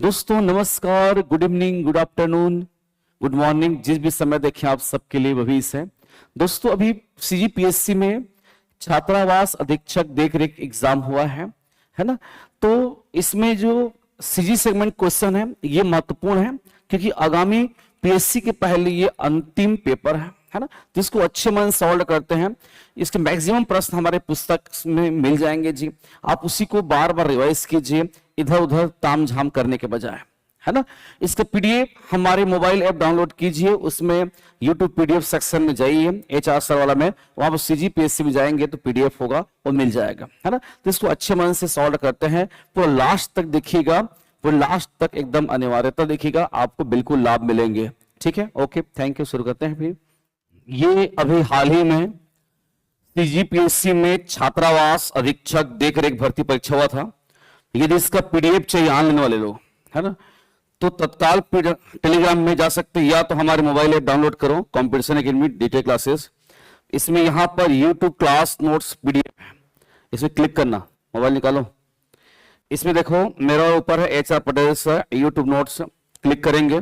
दोस्तों नमस्कार, good evening, good afternoon, good morning, जिस भी समय देखें आप सबके लिए वही है। दोस्तों अभी सीजीपीएससी में छात्रावास अधीक्षक देख रेख एग्जाम हुआ है ना। तो इसमें जो सीजी सेगमेंट क्वेश्चन है ये महत्वपूर्ण है क्योंकि आगामी पीएससी के पहले ये अंतिम पेपर है ना। जिसको अच्छे मन सॉल्व करते हैं इसके मैक्सिमम प्रश्न हमारे पुस्तक में मिल जाएंगे जी। आप उसी को बार बार रिवाइज कीजिए इधर उधर तामझाम करने के बजाय, है ना। इसका पीडीएफ हमारे मोबाइल ऐप डाउनलोड कीजिए, उसमें यूट्यूब पीडीएफ सेक्शन में जाइए, एचआर सर वाला में, वहां पर सीजीपीएससी में जाएंगे तो पीडीएफ होगा वो मिल जाएगा, है ना। तो इसको अच्छे मन से सॉल्व करते हैं, पूरा लास्ट तक देखिएगा, पूरा लास्ट तक एकदम अनिवार्यता देखिएगा, आपको बिल्कुल लाभ मिलेंगे। ठीक है, ओके, थैंक यू। शुरू करते हैं फिर। ये अभी हाल ही में सीजीपीएससी में छात्रावास अधीक्षक देख रेख भर्ती परीक्षा हुआ था। यदि इसका पीडीएफ चाहिए आने लेने वाले लोग, है ना, तो तत्काल टेलीग्राम में जा सकते हैं या तो हमारे मोबाइल ऐप डाउनलोड करो, कॉम्पिटिशन एकेडमी डिटेल क्लासेस। इसमें यहां पर यूट्यूब क्लास नोट्स पीडीएफ है, इसमें क्लिक करना, मोबाइल निकालो, इसमें देखो मेरा ऊपर है HR Patel sir YouTube notes, click करेंगे,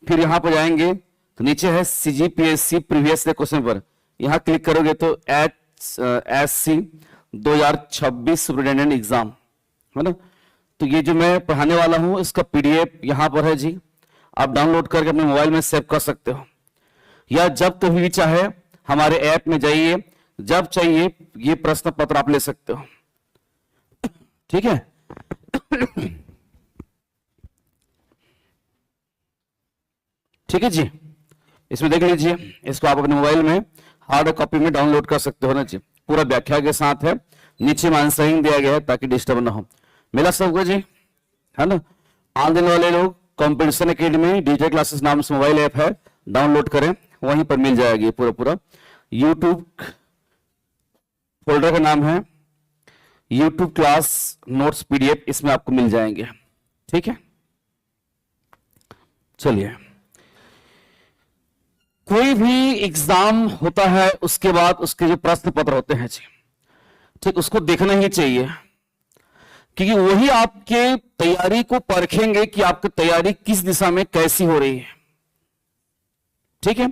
फिर यहां पर जाएंगे तो नीचे है सीजीपीएससी प्रीवियस क्वेश्चन पर, यहां क्लिक करोगे तो एचएससी 2026 सुपरिटेंडेंट एग्जाम, है ना। तो ये जो मैं पढ़ाने वाला हूं इसका पीडीएफ यहां पर है जी, आप डाउनलोड करके अपने मोबाइल में सेव कर सकते हो, या जब कभी भी चाहे हमारे ऐप में जाइए, जब चाहिए ये प्रश्न पत्र आप ले सकते हो। ठीक है ठीक है जी, इसमें देख लीजिए, इसको आप अपने मोबाइल में हार्ड कॉपी में डाउनलोड कर सकते हो ना जी, पूरा व्याख्या के साथ है, नीचे में आंसर ही दिया गया है ताकि डिस्टर्ब ना हो। मिला सबको जी, है ना। आने देने वाले लोग कॉम्पिटिशन एकेडमी डिजिटल क्लासेस नाम से मोबाइल ऐप है, डाउनलोड करें, वहीं पर मिल जाएगी पूरा यूट्यूब फोल्डर का नाम है यूट्यूब क्लास नोट्स पीडीएफ, इसमें आपको मिल जाएंगे। ठीक है, चलिए, कोई भी एग्जाम होता है उसके बाद उसके जो प्रश्न पत्र होते हैं जी, ठीक, उसको देखना ही चाहिए क्योंकि वही आपके तैयारी को परखेंगे कि आपकी तैयारी किस दिशा में कैसी हो रही है। ठीक है,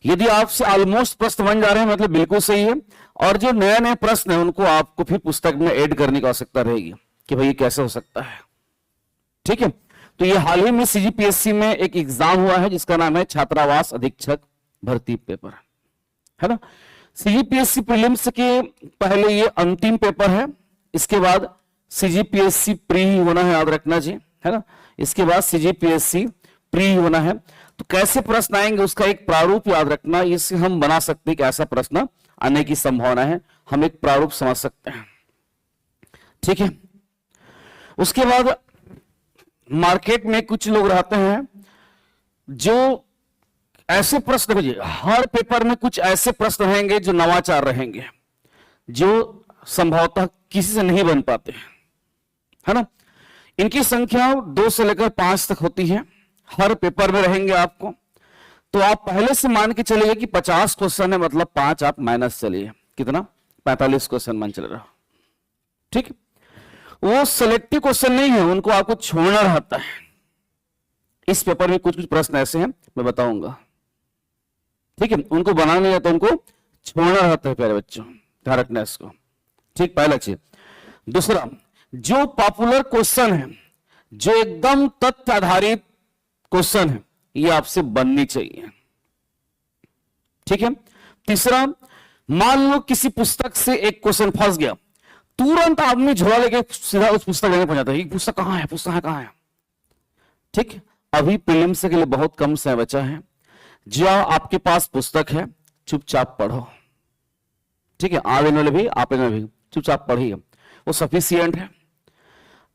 यदि आपसे ऑलमोस्ट प्रश्न बन जा रहे हैं मतलब बिल्कुल सही है, और जो नए नए प्रश्न है उनको आपको फिर पुस्तक में ऐड करने की आवश्यकता रहेगी कि भाई ये कैसे हो सकता है। ठीक है, तो ये हाल ही में सीजीपीएससी में एक एग्जाम हुआ है जिसका नाम है छात्रावास अधीक्षक भर्ती पेपर, है ना। सीजीपीएससी प्रीलिम्स के पहले ये अंतिम पेपर है, इसके बाद सीजीपीएससी प्री ही होना है, याद रखना जी, है ना। इसके बाद सीजीपीएससी प्री ही होना है। तो कैसे प्रश्न आएंगे उसका एक प्रारूप याद रखना, इससे हम बना सकते हैं कि ऐसा प्रश्न आने की संभावना है, हम एक प्रारूप समझ सकते हैं। ठीक है, उसके बाद मार्केट में कुछ लोग रहते हैं जो ऐसे प्रश्न, हर पेपर में कुछ ऐसे प्रश्न रहेंगे जो नवाचार रहेंगे, जो संभवतः किसी से नहीं बन पाते, है ना। इनकी संख्या 2 से लेकर 5 तक होती है, हर पेपर में रहेंगे आपको। तो आप पहले से मान के चलिए कि 50 क्वेश्चन है, मतलब 5 आप माइनस चलिए, कितना, 45 क्वेश्चन मान चल रहा। ठीक, वो सिलेक्टिव क्वेश्चन नहीं है, उनको आपको छोड़ना रहता है। इस पेपर में कुछ कुछ प्रश्न ऐसे हैं मैं बताऊंगा, ठीक है, उनको बनाना नहीं आता, उनको छोड़ना रहता है प्यारे बच्चों, ध्यान रखना है इसको। ठीक, पहला चीज। दूसरा, जो पॉपुलर क्वेश्चन है, जो एकदम तथ्य आधारित क्वेश्चन है, ये आपसे बननी चाहिए। ठीक है। तीसरा, मान लो किसी पुस्तक से एक क्वेश्चन फंस गया, तुरंत आदमी झोला लेके सीधा उस पुस्तक लेने पहुंच जाता है, ये पुस्तक कहां है, पुस्तक कहां है। ठीक, अभी प्रीलिम्स के लिए बहुत कम समय बचा है, जो आपके पास पुस्तक है चुपचाप पढ़ो। ठीक है, आने वाले भी आप भी चुपचाप पढ़िए, वो सफिशियंट है।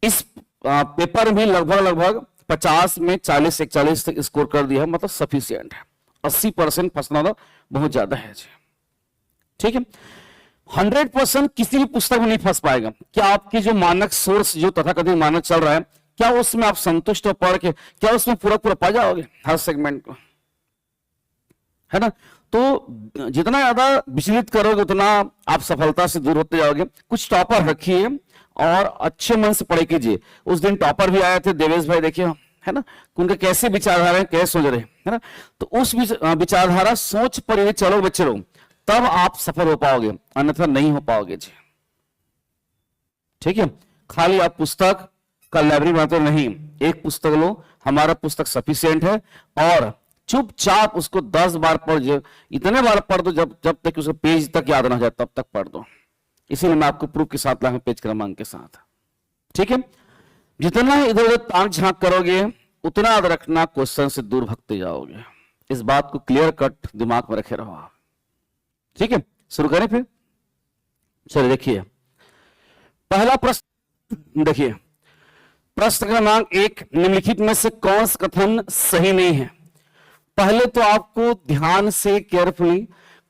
इस पेपर में लगभग 50 में 40-41 तक स्कोर कर दिया है, मतलब सफिशियंट है। 80% फंसना तो बहुत ज्यादा है जी। ठीक है, 100% किसी भी पुस्तक में नहीं फंस पाएगा। क्या आपकी जो मानक सोर्स, जो तथाकथित मानक चल रहा है, क्या उसमें आप संतुष्ट हो पढ़ के, क्या उसमें पूरा पा जाओगे हर सेगमेंट को, है ना। तो जितना ज्यादा विचलित करोगे उतना आप सफलता से दूर होते जाओगे। कुछ टॉपर रखिए और अच्छे मन से पढ़ाई कीजिए। उस दिन टॉपर भी आए थे देवेश भाई, देखिए है ना, उनके कैसे विचारधारा कैसे सोच रहे है ना, तो उस विचारधारा सोच पर यदि चलो बच्चे लोग, तब आप सफल हो पाओगे, अन्यथा नहीं हो पाओगे जी। ठीक है, खाली आप पुस्तक का लाइब्रेरी बनाते नहीं, एक पुस्तक लो, हमारा पुस्तक सफिशिएंट है, और चुपचाप उसको 10 बार पढ़, इतने बार पढ़ दो जब तक उसका पेज तक याद ना हो जाए, तब तक पढ़ दो। इसीलिए मैं आपको प्रूफ के साथ लाऊं, पेज क्रमांक के साथ। ठीक है, जितना इधर उधर ताक झांक करोगे उतना याद रखना क्वेश्चन से दूर भगते जाओगे। इस बात को क्लियर कट दिमाग में रखे रहो आप। ठीक है, शुरू करें फिर। चलिए देखिए, पहला प्रश्न देखिए, प्रश्न क्रमांक 1, निम्नलिखित में से कौन सा कथन सही नहीं है। पहले तो आपको ध्यान से केयरफुली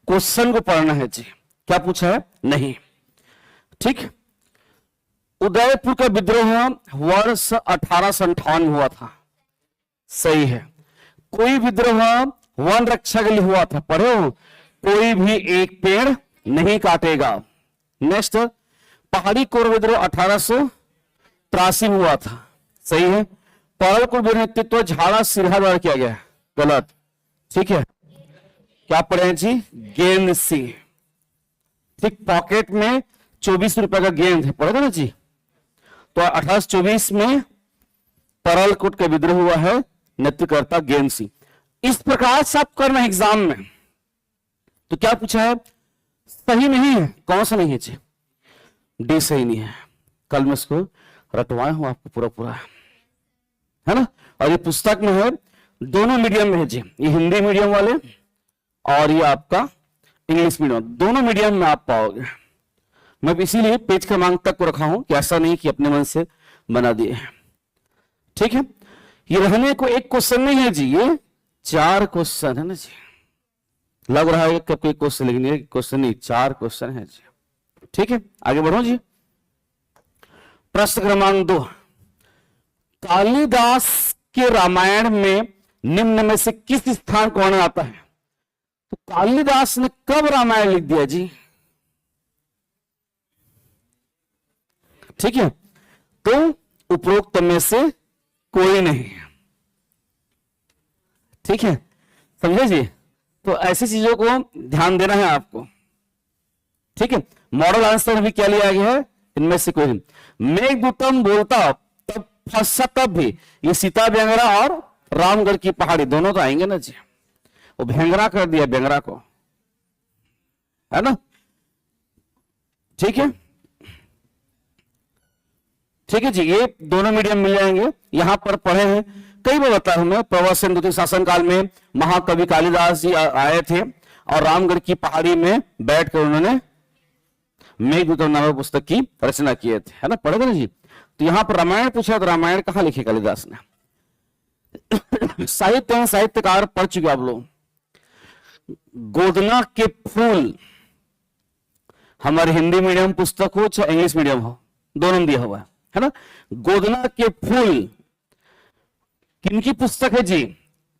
क्वेश्चन को पढ़ना है जी। क्या पूछा है? नहीं। ठीक, उदयपुर का विद्रोह वर्ष 1858 हुआ था, सही है। कोई विद्रोह वन रक्षा के लिए हुआ था, पढ़े हो, कोई भी एक पेड़ नहीं काटेगा। नेक्स्ट, पहाड़ी कोर विद्रोह 1883 हुआ था, सही है। परलकुल नेतृत्व झाड़ा सिरहा द्वारा किया गया, गलत। ठीक है, क्या पढ़े जी? गेंद सिंह। ठीक, पॉकेट में 24 रुपए का गेंद है, पढ़े थे ना जी। तो 1824 में परलकुट का विद्रोह हुआ है, नेतृत्वकर्ता गेंद सिंह। इस प्रकार से आप करना एग्जाम में। तो क्या पूछा है? सही नहीं है। कौन सा नहीं है जी? डी सही नहीं है। कल मैं इसको रटवाया हूं आपको पूरा पूरा, है ना। और ये पुस्तक में है, दोनों मीडियम में है जी, ये हिंदी मीडियम वाले और ये आपका इंग्लिश मीडियम, दोनों मीडियम में आप पाओगे। मैं इसीलिए पेज क्रमांक तक को रखा हूं कि ऐसा नहीं कि अपने मन से बना दिए हैं। ठीक है, ये रहने को एक क्वेश्चन नहीं है जी, ये 4 क्वेश्चन है ना जी। लग रहा है कब कोई क्वेश्चन, लेकिन ये क्वेश्चन नहीं, 4 क्वेश्चन है जी। ठीक है, आगे बढ़ो जी। प्रश्न क्रमांक 2, कालिदास के रामायण में निम्न में से किस स्थान को वर्णन आता है? तो कालिदास ने कब रामायण लिख दिया जी? ठीक है, तो उपरोक्त में से कोई नहीं। ठीक है, समझे जी। तो ऐसी चीजों को ध्यान देना है आपको। ठीक है, मॉडल आंसर भी क्या लिया गया है? इनमें से कोई नहीं। मेघदूतम बोलता तब फंसा, तब भी ये सीता बेंगरा और रामगढ़ की पहाड़ी दोनों तो आएंगे ना जी। वो भेंगरा कर दिया बेंगरा को, है ना। ठीक है, ठीक है जी, ये दोनों मीडियम मिल जाएंगे। यहां पर पढ़े हैं, कई बार बताया हूं मैं, प्रवासन द्वितीय शासन काल में महाकवि कालिदास जी आए थे और रामगढ़ की पहाड़ी में बैठकर उन्होंने मेघदूतम नामक पुस्तक की रचना किए थे, है ना, पढ़े थे ना जी। तो यहां पर रामायण पूछा, तो रामायण कहां लिखे कालिदास ने? साहित्य साहित्यकार पढ़ चुके आप लोग। गोदना के फूल, हमारे हिंदी मीडियम पुस्तक हो चाहे इंग्लिश मीडियम हो, दोनों में दिया हुआ है ना। गोदना के फूल किनकी पुस्तक है जी?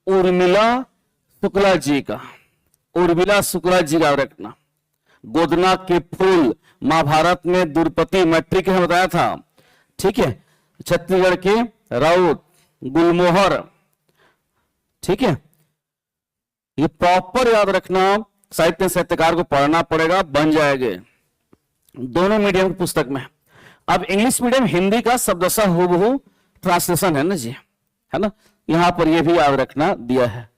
उर्मिला शुक्ला जी का। उर्मिला शुक्ला जी का रखना। गोदना के फूल महाभारत में द्रौपदी मैट्रिक ने बताया था। ठीक है, छत्तीसगढ़ के राउत गुलमोहर। ठीक है, ये प्रॉपर याद रखना, साहित्य साहित्यकार को पढ़ना पड़ेगा, बन जाएंगे दोनों मीडियम की पुस्तक में। अब इंग्लिश मीडियम हिंदी का शब्दशः हूबहू ट्रांसलेशन है ना जी, है ना। यहां पर यह भी याद रखना दिया है,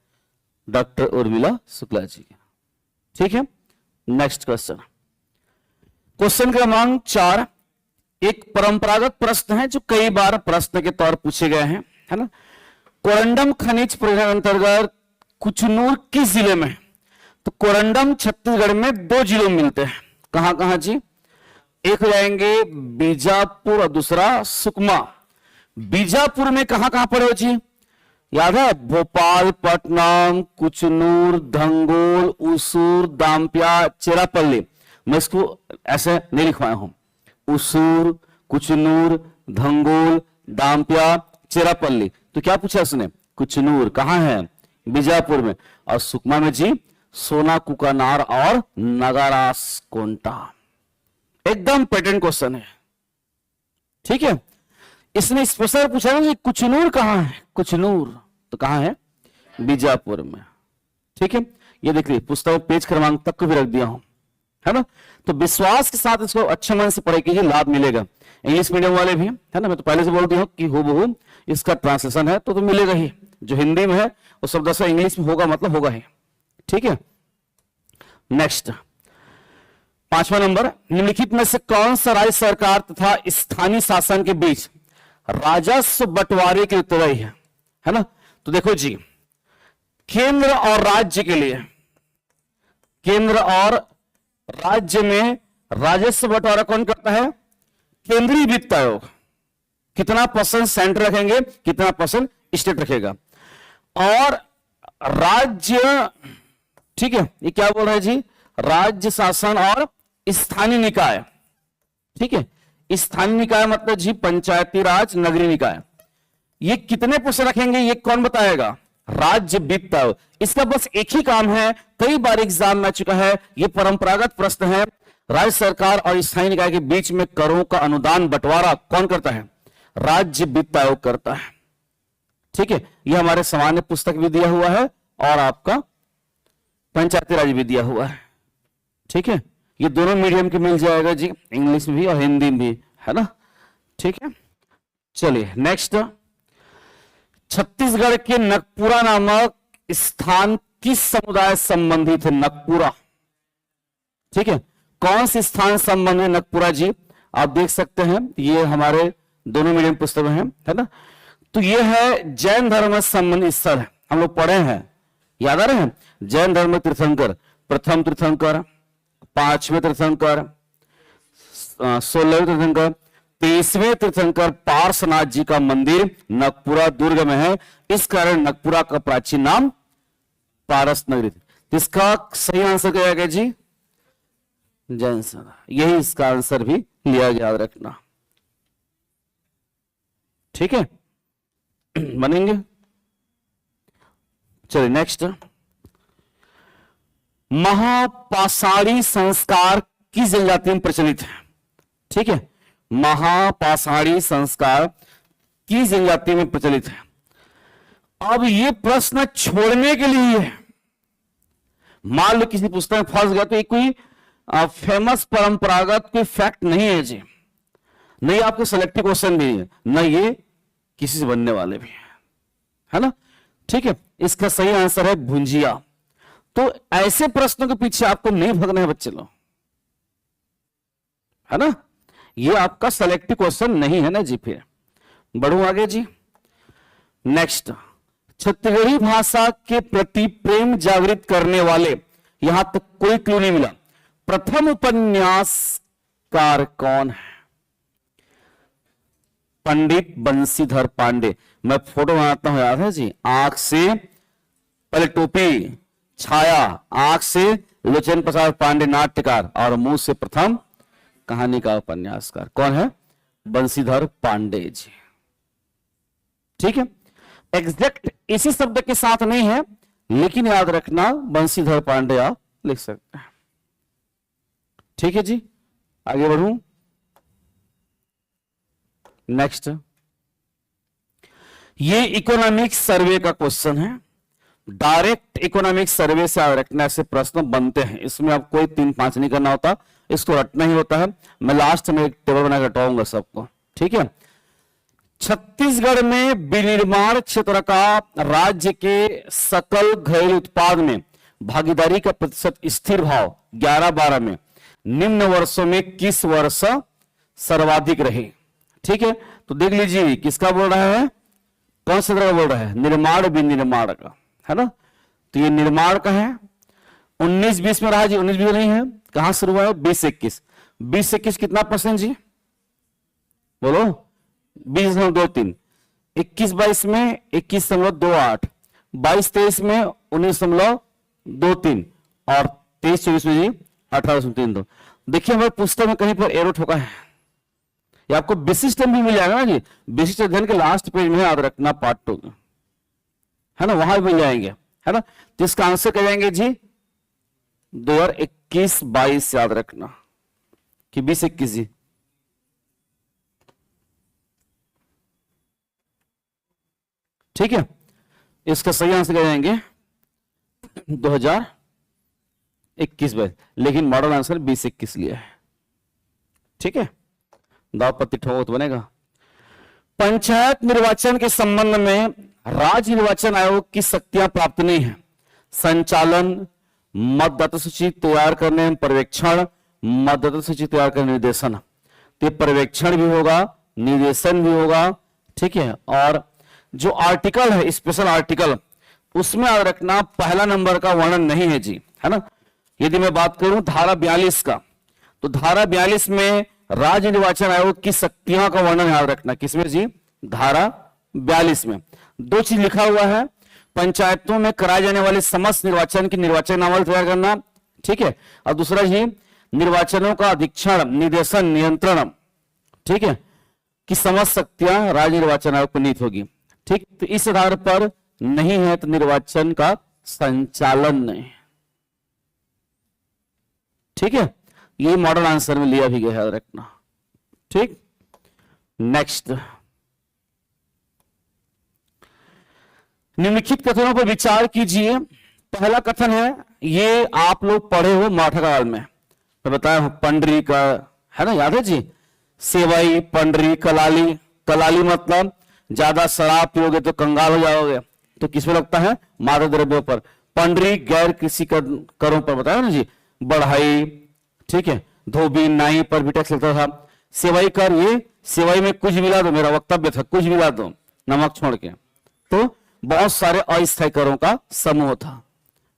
डॉक्टर उर्मिला शुक्ला जी। ठीक है, नेक्स्ट क्वेश्चन, क्वेश्चन क्रमांक 4, एक परंपरागत प्रश्न है जो कई बार प्रश्न के तौर पूछे गए हैं, है ना। कोरंडम खनिज परियोजना अंतर्गत कुचनूर किस जिले में? तो कोरंडम छत्तीसगढ़ में 2 जिलों में मिलते हैं। कहां कहां जी? एक हो जाएंगे बीजापुर और दूसरा सुकमा। बीजापुर में कहां कहां पड़े हो जी? याद है? भोपाल, पटना, कुचनूर, धंगोल, उसूर, दाम्पिया, चेरापल्ली। मैं इसको ऐसे नहीं लिखवाया हूं, उसूर, कुचनूर, धंगोल, दाम्पिया, चेरापल्ली। तो क्या पूछा उसने? कुचनूर कहां है? बीजापुर में। और सुकमा में जी सोना कुकानार और नगारास कोंटा। एकदम पैटर्न क्वेश्चन है, ठीक है, इसने स्पेशल पूछा ना कि कुचनूर कहाँ है, कुचनूर तो कहाँ है, बीजापुर में। ठीक है, ये देख लीजिए पुस्तक पेज क्रमांक तक को भी रख दिया हूं, है ना। तो विश्वास के साथ इसको अच्छे मन से पढ़ाई कीजिए, लाभ मिलेगा। इंग्लिश मीडियम वाले भी है ना, मैं तो पहले से बोल दिया हूं कि हूबहू इसका ट्रांसलेशन है तो मिलेगा ही, जो हिंदी में है वो सब दसा इंग्लिश में होगा, मतलब होगा ही। ठीक है, नेक्स्ट 5वां नंबर, निम्नलिखित में से कौन सा राज्य सरकार तथा स्थानीय शासन के बीच राजस्व बंटवारे के उत्तरदायी है ना। तो देखो जी, केंद्र और राज्य के लिए, केंद्र और राज्य में राजस्व बंटवारा कौन करता है, केंद्रीय वित्त आयोग। कितना % सेंटर रखेंगे, कितना % स्टेट रखेगा। और राज्य, ठीक है, ये क्या बोल रहा है जी, राज्य शासन और स्थानीय निकाय। ठीक है, स्थानीय निकाय मतलब जी पंचायती राज, नगरीय निकाय। ये कितने % रखेंगे, ये कौन बताएगा, राज्य वित्त आयोग। इसका बस एक ही काम है, कई बार एग्जाम में आ चुका है, ये परंपरागत प्रश्न है। राज्य सरकार और स्थानीय निकाय के बीच में करों का अनुदान बंटवारा कौन करता है, राज्य वित्त आयोग करता है। ठीक है, ये हमारे सामान्य पुस्तक भी दिया हुआ है और आपका पंचायती राज भी दिया हुआ है। ठीक है, ये दोनों मीडियम के मिल जाएगा जी, इंग्लिश में भी और हिंदी में भी, है ना। ठीक है, चलिए नेक्स्ट, छत्तीसगढ़ के नगपुरा नामक स्थान किस समुदाय संबंधित है, नगपुरा। ठीक है, कौन से स्थान संबंधित है नगपुरा जी, आप देख सकते हैं, ये हमारे दोनों मीडियम पुस्तक में है ना। तो ये है जैन धर्म संबंधित स्थल है, हम लोग पढ़े हैं, याद आ रहे हैं, जैन धर्म तीर्थंकर, प्रथम तीर्थंकर, 5वें तीर्थंकर, 16वें तीर्थंकर, 23वें तीर्थंकर पार्श्वनाथ जी का मंदिर नगपुरा दुर्ग में है। इस कारण नगपुरा का प्राचीन नाम पारस नगरी थी। इसका सही आंसर क्या गया जी, जैन सभा, यही इसका आंसर भी लिया गया, याद रखना। ठीक है, बनेंगे। चलिए नेक्स्ट, महापाषाणी संस्कार किस जनजाति में प्रचलित है। ठीक है, महापाषाणी संस्कार किस जनजाति में प्रचलित है। अब ये प्रश्न छोड़ने के लिए है, मान लो किसी पुस्तक में फंस गया तो ये कोई फेमस परंपरागत कोई फैक्ट नहीं है जी, नहीं आपके सिलेक्टिव क्वेश्चन भी है, न ये किसी से बनने वाले भी है ना। ठीक है, इसका सही आंसर है भुंजिया। तो ऐसे प्रश्नों के पीछे आपको नहीं भागना है बच्चे लोग, है ना, ये आपका सिलेक्टिव क्वेश्चन नहीं है ना जी। फिर बढ़ू आगे जी, नेक्स्ट, छत्तीसगढ़ी भाषा के प्रति प्रेम जागृत करने वाले, यहां तक कोई क्लू नहीं मिला, प्रथम उपन्यासकार कौन है, पंडित बंसीधर पांडे। मैं फोटो बनाता हूं, याद है जी, आंख से पहले टोपी, छाया, आंख से लोचन प्रसाद पांडे नाट्यकार, और मुंह से प्रथम कहानी का उपन्यासकार कौन है, बंसीधर पांडे जी। ठीक है, एग्जैक्ट इसी शब्द के साथ नहीं है, लेकिन याद रखना बंसीधर पांडे आप लिख सकते हैं। ठीक है जी, आगे बढ़ूं, नेक्स्ट, ये इकोनॉमिक सर्वे का क्वेश्चन है, डायरेक्ट इकोनॉमिक सर्वे से रटना ऐसे प्रश्न बनते हैं, इसमें आप कोई 3-5 नहीं करना होता, इसको रटना ही होता है। मैं लास्ट में एक टेबल बना के हटाऊंगा सबको। ठीक है, छत्तीसगढ़ में विनिर्माण क्षेत्र का राज्य के सकल घरेलू उत्पाद में भागीदारी का प्रतिशत स्थिर भाव 11-12 में निम्न वर्षों में किस वर्ष सर्वाधिक रहे। ठीक है, तो देख लीजिए किसका बोल रहा है, कौन सा तरह बोल रहा है, निर्माण विनिर्माण का, है ना। तो ये निर्माण का है, 19-20 में रहा जी, 19-20 नहीं है, कहां शुरू हुआ है, 20-21, 20-21 कितना % जी, बोलो, 20.23, 21-22 में 21.28, 22-23 में 19.23 और 23-24 में जी 18.32। देखिए हमारे पुस्तक में कहीं पर एरो ठोका है, ये आपको विशिष्ट भी मिल जाएगा ना जी, विशिष्ट अध्ययन के लास्ट पेज में याद रखना, पार्ट 2 है ना, वहां भी मिल जाएंगे, है ना। तो इसका आंसर कर जाएंगे जी 2021-22 याद रखना कि 20-21 जी, ठीक है, इसका सही आंसर क्या जाएंगे 2021 में, लेकिन मॉडल आंसर 2021 लिया है। ठीक है, दाव पत्ती ठोक तो बनेगा। पंचायत निर्वाचन के संबंध में राज्य निर्वाचन आयोग की शक्तियां प्राप्त नहीं है। संचालन, मतदाता सूची तैयार करने, पर्यवेक्षण, मतदाता सूची तैयार करने, निर्देशन। तो पर्यवेक्षण भी होगा, निर्देशन भी होगा। ठीक है, और जो आर्टिकल है, स्पेशल आर्टिकल, उसमें याद रखना पहला नंबर का वर्णन नहीं है जी, है ना। यदि मैं बात करूं धारा 42 का, तो धारा 42 में राज्य निर्वाचन आयोग की शक्तियों का वर्णन याद रखना। किसमें जी, धारा 42 में 2 चीज लिखा हुआ है। पंचायतों में कराए जाने वाले समस्त निर्वाचन की निर्वाचनावली तैयार करना, ठीक है, और दूसरा जी निर्वाचनों का अधीक्षण, निर्देशन, नियंत्रण, ठीक है, कि समस्त शक्तियां राज्य निर्वाचन आयोग पर नीत होगी। ठीक, तो इस आधार पर नहीं है तो निर्वाचन का संचालन नहीं। ठीक है, ये मॉडल आंसर में लिया भी गया, याद रखना। ठीक, नेक्स्ट, निम्नलिखित कथनों पर विचार कीजिए। पहला कथन है, ये आप लोग पढ़े हो माठकाल में, मैं बताया हूं, पंडरी का, है ना, याद है जी, सेवई, पंडरी, कलाली। कलाली मतलब ज्यादा शराब पियोगे तो कंगाल हो जाओगे, तो किसमें लगता है, मादक द्रव्यों पर। पंडरी गैर कृषि करों पर, बताया ना जी, बढ़ाई, ठीक है, धोबी, नाई पर भी टैक्स लगता था। सेवई कर, ये सेवई में कुछ मिला दो, मेरा वक्तव्य था, कुछ मिला दो नमक छोड़ के, तो बहुत सारे अस्थायी करों का समूह था,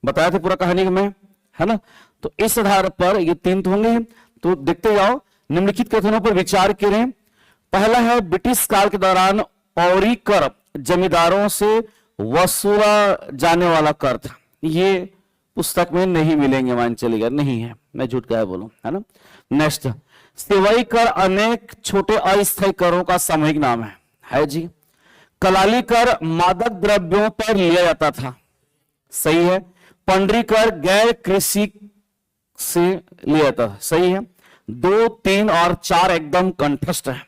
बताया था पूरा कहानी में, है ना। तो इस आधार पर ये 3 तो होंगे। तो देखते जाओ, निम्नलिखित कथनों पर विचार करें। पहला है, ब्रिटिश काल के दौरान औरी कर जमींदारों से वसूला जाने वाला कर था। ये पुस्तक में नहीं मिलेंगे, मान चलेगा, नहीं है, मैं झूठ क्या बोलूं, है ना। नेक्स्ट, सेवई कर अनेक छोटे अस्थायी करों का सामूहिक नाम है जी। कलाली कर मादक द्रव्यों पर लिया जाता था, सही है। पंडरी कर गैर कृषि से लिया जाता था, सही है। 2, 3 और 4 एकदम कंठस्थ है,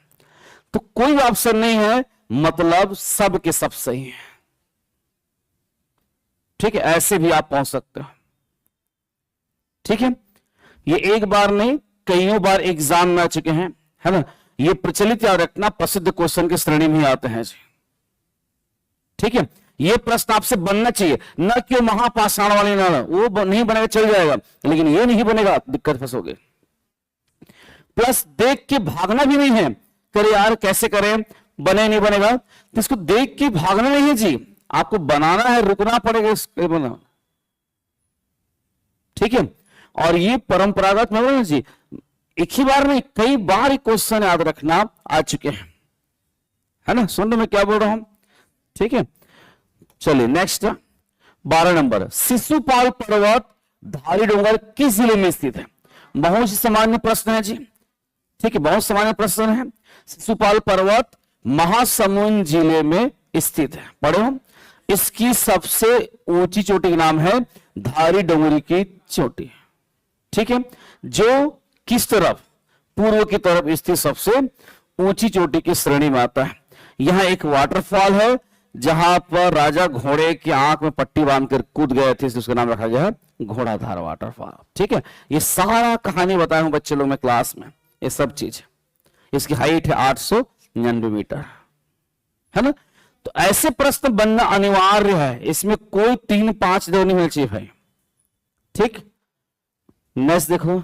तो कोई ऑप्शन नहीं है, मतलब सब के सब सही है। ठीक है, ऐसे भी आप पहुंच सकते हो। ठीक है, ये एक बार नहीं, कईयों बार एग्जाम में आ चुके हैं, है ना। ये प्रचलित याद रखना, प्रसिद्ध क्वेश्चन की श्रेणी में आते हैं जी। ठीक है, ये प्रश्न आपसे बनना चाहिए, न कि महापाषाण वाली, ना वो नहीं बनेगा चल जाएगा, लेकिन ये नहीं बनेगा, दिक्कत फंसोगे। प्लस देख के भागना भी नहीं है, करे यार कैसे करें, बने नहीं बनेगा, तो इसको देख के भागना नहीं है जी, आपको बनाना है, रुकना पड़ेगा इसके बना। ठीक है, और ये परंपरागत में जी, एक ही बार नहीं, कई बार ये क्वेश्चन याद रखना आ चुके हैं, है ना। सुन लो मैं क्या बोल रहा हूं। ठीक है, चलिए नेक्स्ट, 12 नंबर, शिशुपाल पर्वत धारी डोंगर किस जिले में स्थित है। बहुत सामान्य प्रश्न है जी। ठीक है, बहुत सामान्य प्रश्न है। शिशुपाल पर्वत महासमुंद जिले में स्थित है, पढ़े हो। इसकी सबसे ऊंची चोटी का नाम है धारी डोंगरी की चोटी। ठीक है, जो किस तरफ, पूर्व की तरफ स्थित सबसे ऊंची चोटी की श्रेणी में आता है। यहां एक वाटरफॉल है, जहां पर राजा घोड़े की आंख में पट्टी बांधकर कूद गए थे, इसलिए उसका नाम रखा गया है घोड़ाधार वाटरफॉल। ठीक है, ये सारा कहानी बताया हूं बच्चे लोग में क्लास में, ये सब चीज। इसकी हाइट है 899 मीटर, है ना। तो ऐसे प्रश्न बनना अनिवार्य है, इसमें कोई 3-5 नहीं होना चाहिए भाई। ठीक, नेक्स्ट देखो,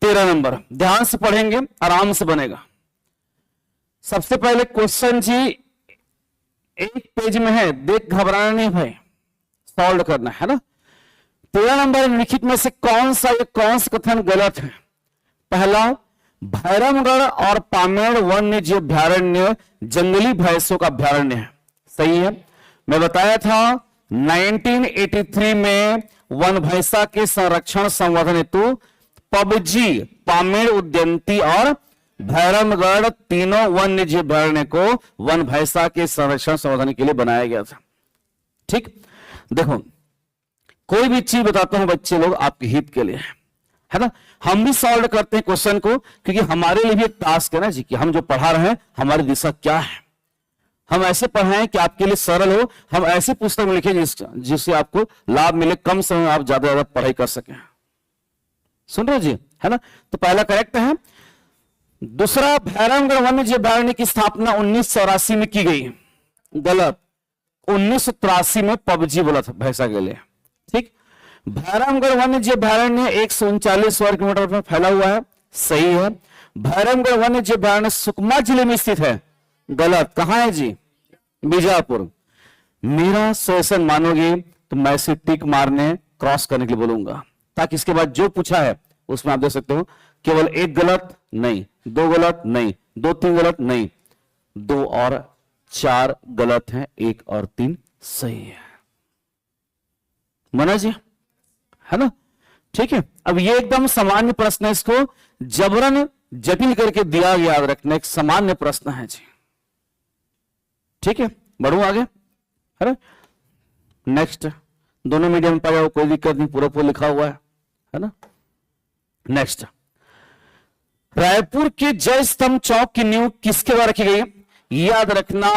13 नंबर, ध्यान से पढ़ेंगे, आराम से बनेगा। सबसे पहले क्वेश्चन जी एक पेज में है, देख घबराना नहीं भाई, सॉल्व करना है ना। 13 नंबर, लिखित में से कौन सा कथन गलत है। पहला, भैरमगढ़ और पामेड़ वन्य जीव अभ्यारण्य जंगली भैंसों का अभ्यारण्य है, सही है। मैं बताया था 1983 में वन भैंसा के संरक्षण संवर्धन हेतु पबजी, पामेड़ उद्यंती और भैरमगढ़ तीनों वन्य जीव अभ्यारण्य को वन भैंसा के संरक्षण संवर्धन के लिए बनाया गया था। ठीक, देखो कोई भी चीज बताता हूं बच्चे लोग आपके हित के लिए, है ना। हम भी सॉल्व करते हैं क्वेश्चन को, क्योंकि हमारे लिए भी एक टास्क है ना जी, कि हम जो पढ़ा रहे हैं हमारी दिशा क्या है। हम ऐसे पढ़ाएं कि आपके लिए सरल हो, हम ऐसी पुस्तक में लिखें जिससे आपको लाभ मिले, कम समय में आप ज्यादा पढ़ाई कर सकें। सुन रहे जी, है ना। तो पहला करेक्ट है। दूसरा, भैरमगढ़ वन्य जीव अभयारण्य की स्थापना 1984 में की गई। गलत। 1983 में पबजी बोला था भैंसा के लिए। ठीक। भैरमगढ़ वन्य जीव अभयारण्य 139 वर्ग किलोमीटर में फैला हुआ है। सही है। भैरमगढ़ वन्य जीव अभयारण्य सुकमा जिले में स्थित है। गलत। कहां है जी? बीजापुर। मेरा सजेशन मानोगे तो मैं इसे टिक मारने, क्रॉस करने के लिए बोलूंगा, ताकि इसके बाद जो पूछा है उसमें आप देख सकते हो केवल एक गलत नहीं, दो गलत नहीं, दो तीन गलत नहीं, 2 और 4 गलत हैं, 1 और 3 सही है। मना जी, है ना। ठीक है। अब ये एकदम सामान्य प्रश्न है, इसको जबरन जटिल करके दिया गया, याद रखना, एक सामान्य प्रश्न है जी। ठीक है, बढ़ू आगे, है ना। नेक्स्ट, दोनों मीडियम में पाया हो, कोई दिक्कत नहीं, पूरा पूरा लिखा हुआ है ना। नेक्स्ट, रायपुर के जय स्तंभ चौक की नींव किसके द्वारा रखी गई? याद रखना,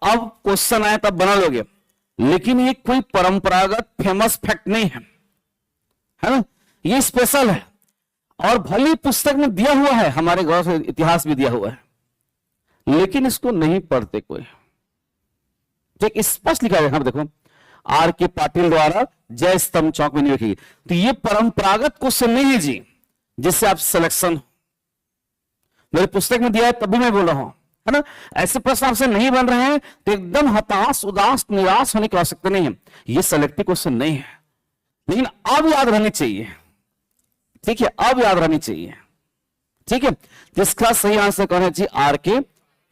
अब क्वेश्चन आए तब बना लोगे, लेकिन ये कोई परंपरागत फेमस फैक्ट नहीं है ना, ये स्पेशल है और भली पुस्तक में दिया हुआ है, हमारे गौर से इतिहास भी दिया हुआ है, लेकिन इसको नहीं पढ़ते कोई। ठीक, स्पष्ट लिखा है, देखो, आर के पाटिल द्वारा जय स्तंभ चौक में नींव रखी। तो ये परंपरागत क्वेश्चन नहीं है जी जिससे आप सिलेक्शन, मेरी पुस्तक में दिया है तभी मैं बोल रहा हूं, है ना। ऐसे प्रश्न आपसे नहीं बन रहे हैं तो एकदम हताश, उदास, निराश होने की आवश्यकता नहीं है। ये सिलेक्टिव क्वेश्चन नहीं है, लेकिन अब याद रहनी चाहिए। ठीक है, अब याद रहनी चाहिए। ठीक है, जिसका सही आंसर कौन है जी? आर के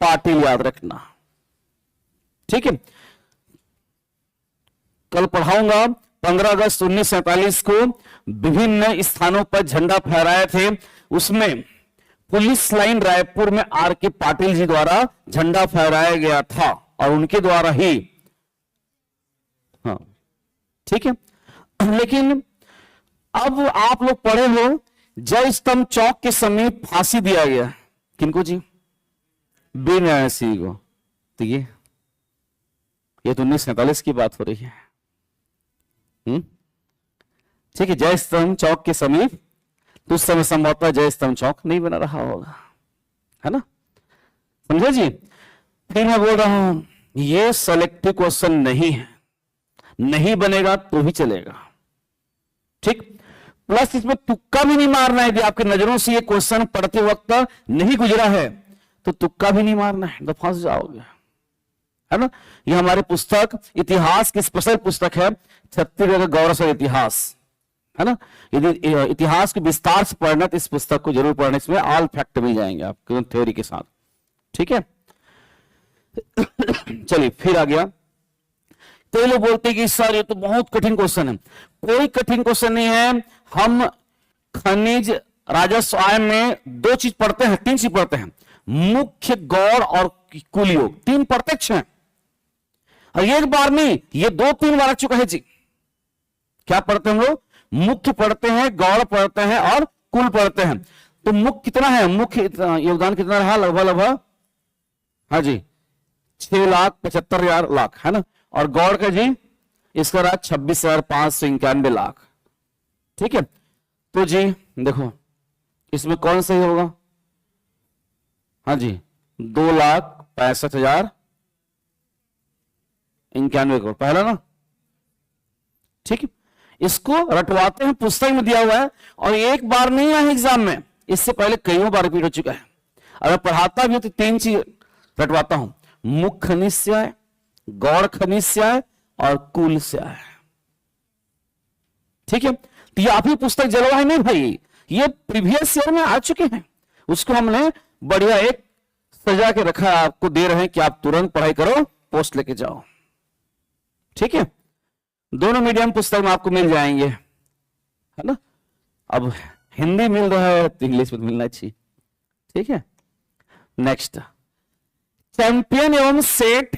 पाटिल, याद रखना। ठीक है, कल पढ़ाऊंगा 15 अगस्त 1947 को विभिन्न स्थानों पर झंडा फहराए थे, उसमें पुलिस लाइन रायपुर में आर के पाटिल जी द्वारा झंडा फहराया गया था और उनके द्वारा ही, हाँ ठीक है। लेकिन अब आप लोग पढ़े हो जय स्तंभ चौक के समीप फांसी दिया गया, किनको जी? बी नारायण सिंह को। तो ये तो 1947 की बात हो रही है। ठीक है, जय स्तंभ चौक के समीप, तो उस समय संभवतः जय स्तंभ चौक नहीं बना रहा होगा, है ना, समझे जी। फिर मैं बोल रहा हूं ये सेलेक्टिव क्वेश्चन नहीं है, नहीं बनेगा तो भी चलेगा। ठीक, प्लस इसमें तुक्का भी नहीं मारना है। यदि आपकी नजरों से ये क्वेश्चन पढ़ते वक्त नहीं गुजरा है तो तुक्का भी नहीं मारना है, तो फंस जाओगे, है ना। ये हमारे पुस्तक इतिहास की स्पेशल पुस्तक है, छत्तीसगढ़ का गौरवशाली इतिहास, है ना। यदि इतिहास को विस्तार से पढ़ना तो इस पुस्तक को जरूर पढ़ना, इसमें ऑल फैक्ट मिल जाएंगे आपको थ्योरी के साथ। ठीक है, चलिए फिर आ गया। कई लोग बोलते हैं कि सर ये तो बहुत कठिन क्वेश्चन है। कोई कठिन क्वेश्चन नहीं है। हम खनिज राजस्व आय में 2 चीज पढ़ते हैं, 3 चीज पढ़ते हैं, मुख्य, गौड़ और कुल योग, 3 प्रत्यक्ष हैं। और एक बार नहीं, ये 2-3 बार आ चुका है जी। क्या पढ़ते हैं हम लोग? मुख्य पढ़ते हैं, गौड़ पढ़ते हैं और कुल पढ़ते हैं। तो मुख्य कितना है? मुख्य योगदान कितना रहा? लगभग हाँ जी 6,75,000 लाख, है ना। और गौड़ का जी इसका रहा 26,591 लाख। ठीक है, तो जी देखो इसमें कौन सही होगा? हाँ जी 2,65,091 करोड़, पहला ना। ठीक है, इसको रटवाते हैं, पुस्तक में दिया हुआ है और एक बार नहीं आया एग्जाम में, इससे पहले कई बार रिपीट हो चुका है। अगर पढ़ाता भी तो 3 चीज रटवाता हूं, मुख्य खनिज से आए, गौड़ खनिज से आए और कुल से आए। ठीक है, तो ये आप ही पुस्तक जलवा है नहीं भाई, ये प्रीवियस ईयर में आ चुके हैं, उसको हमने बढ़िया एक सजा के रखा है, आपको दे रहे हैं कि आप तुरंत पढ़ाई करो, पोस्ट लेके जाओ। ठीक है, दोनों मीडियम पुस्तक में आपको मिल जाएंगे, है ना। अब हिंदी मिल रहा है तो इंग्लिश में मिलना चाहिए। ठीक है, नेक्स्ट, चैंपियन एवं सेठ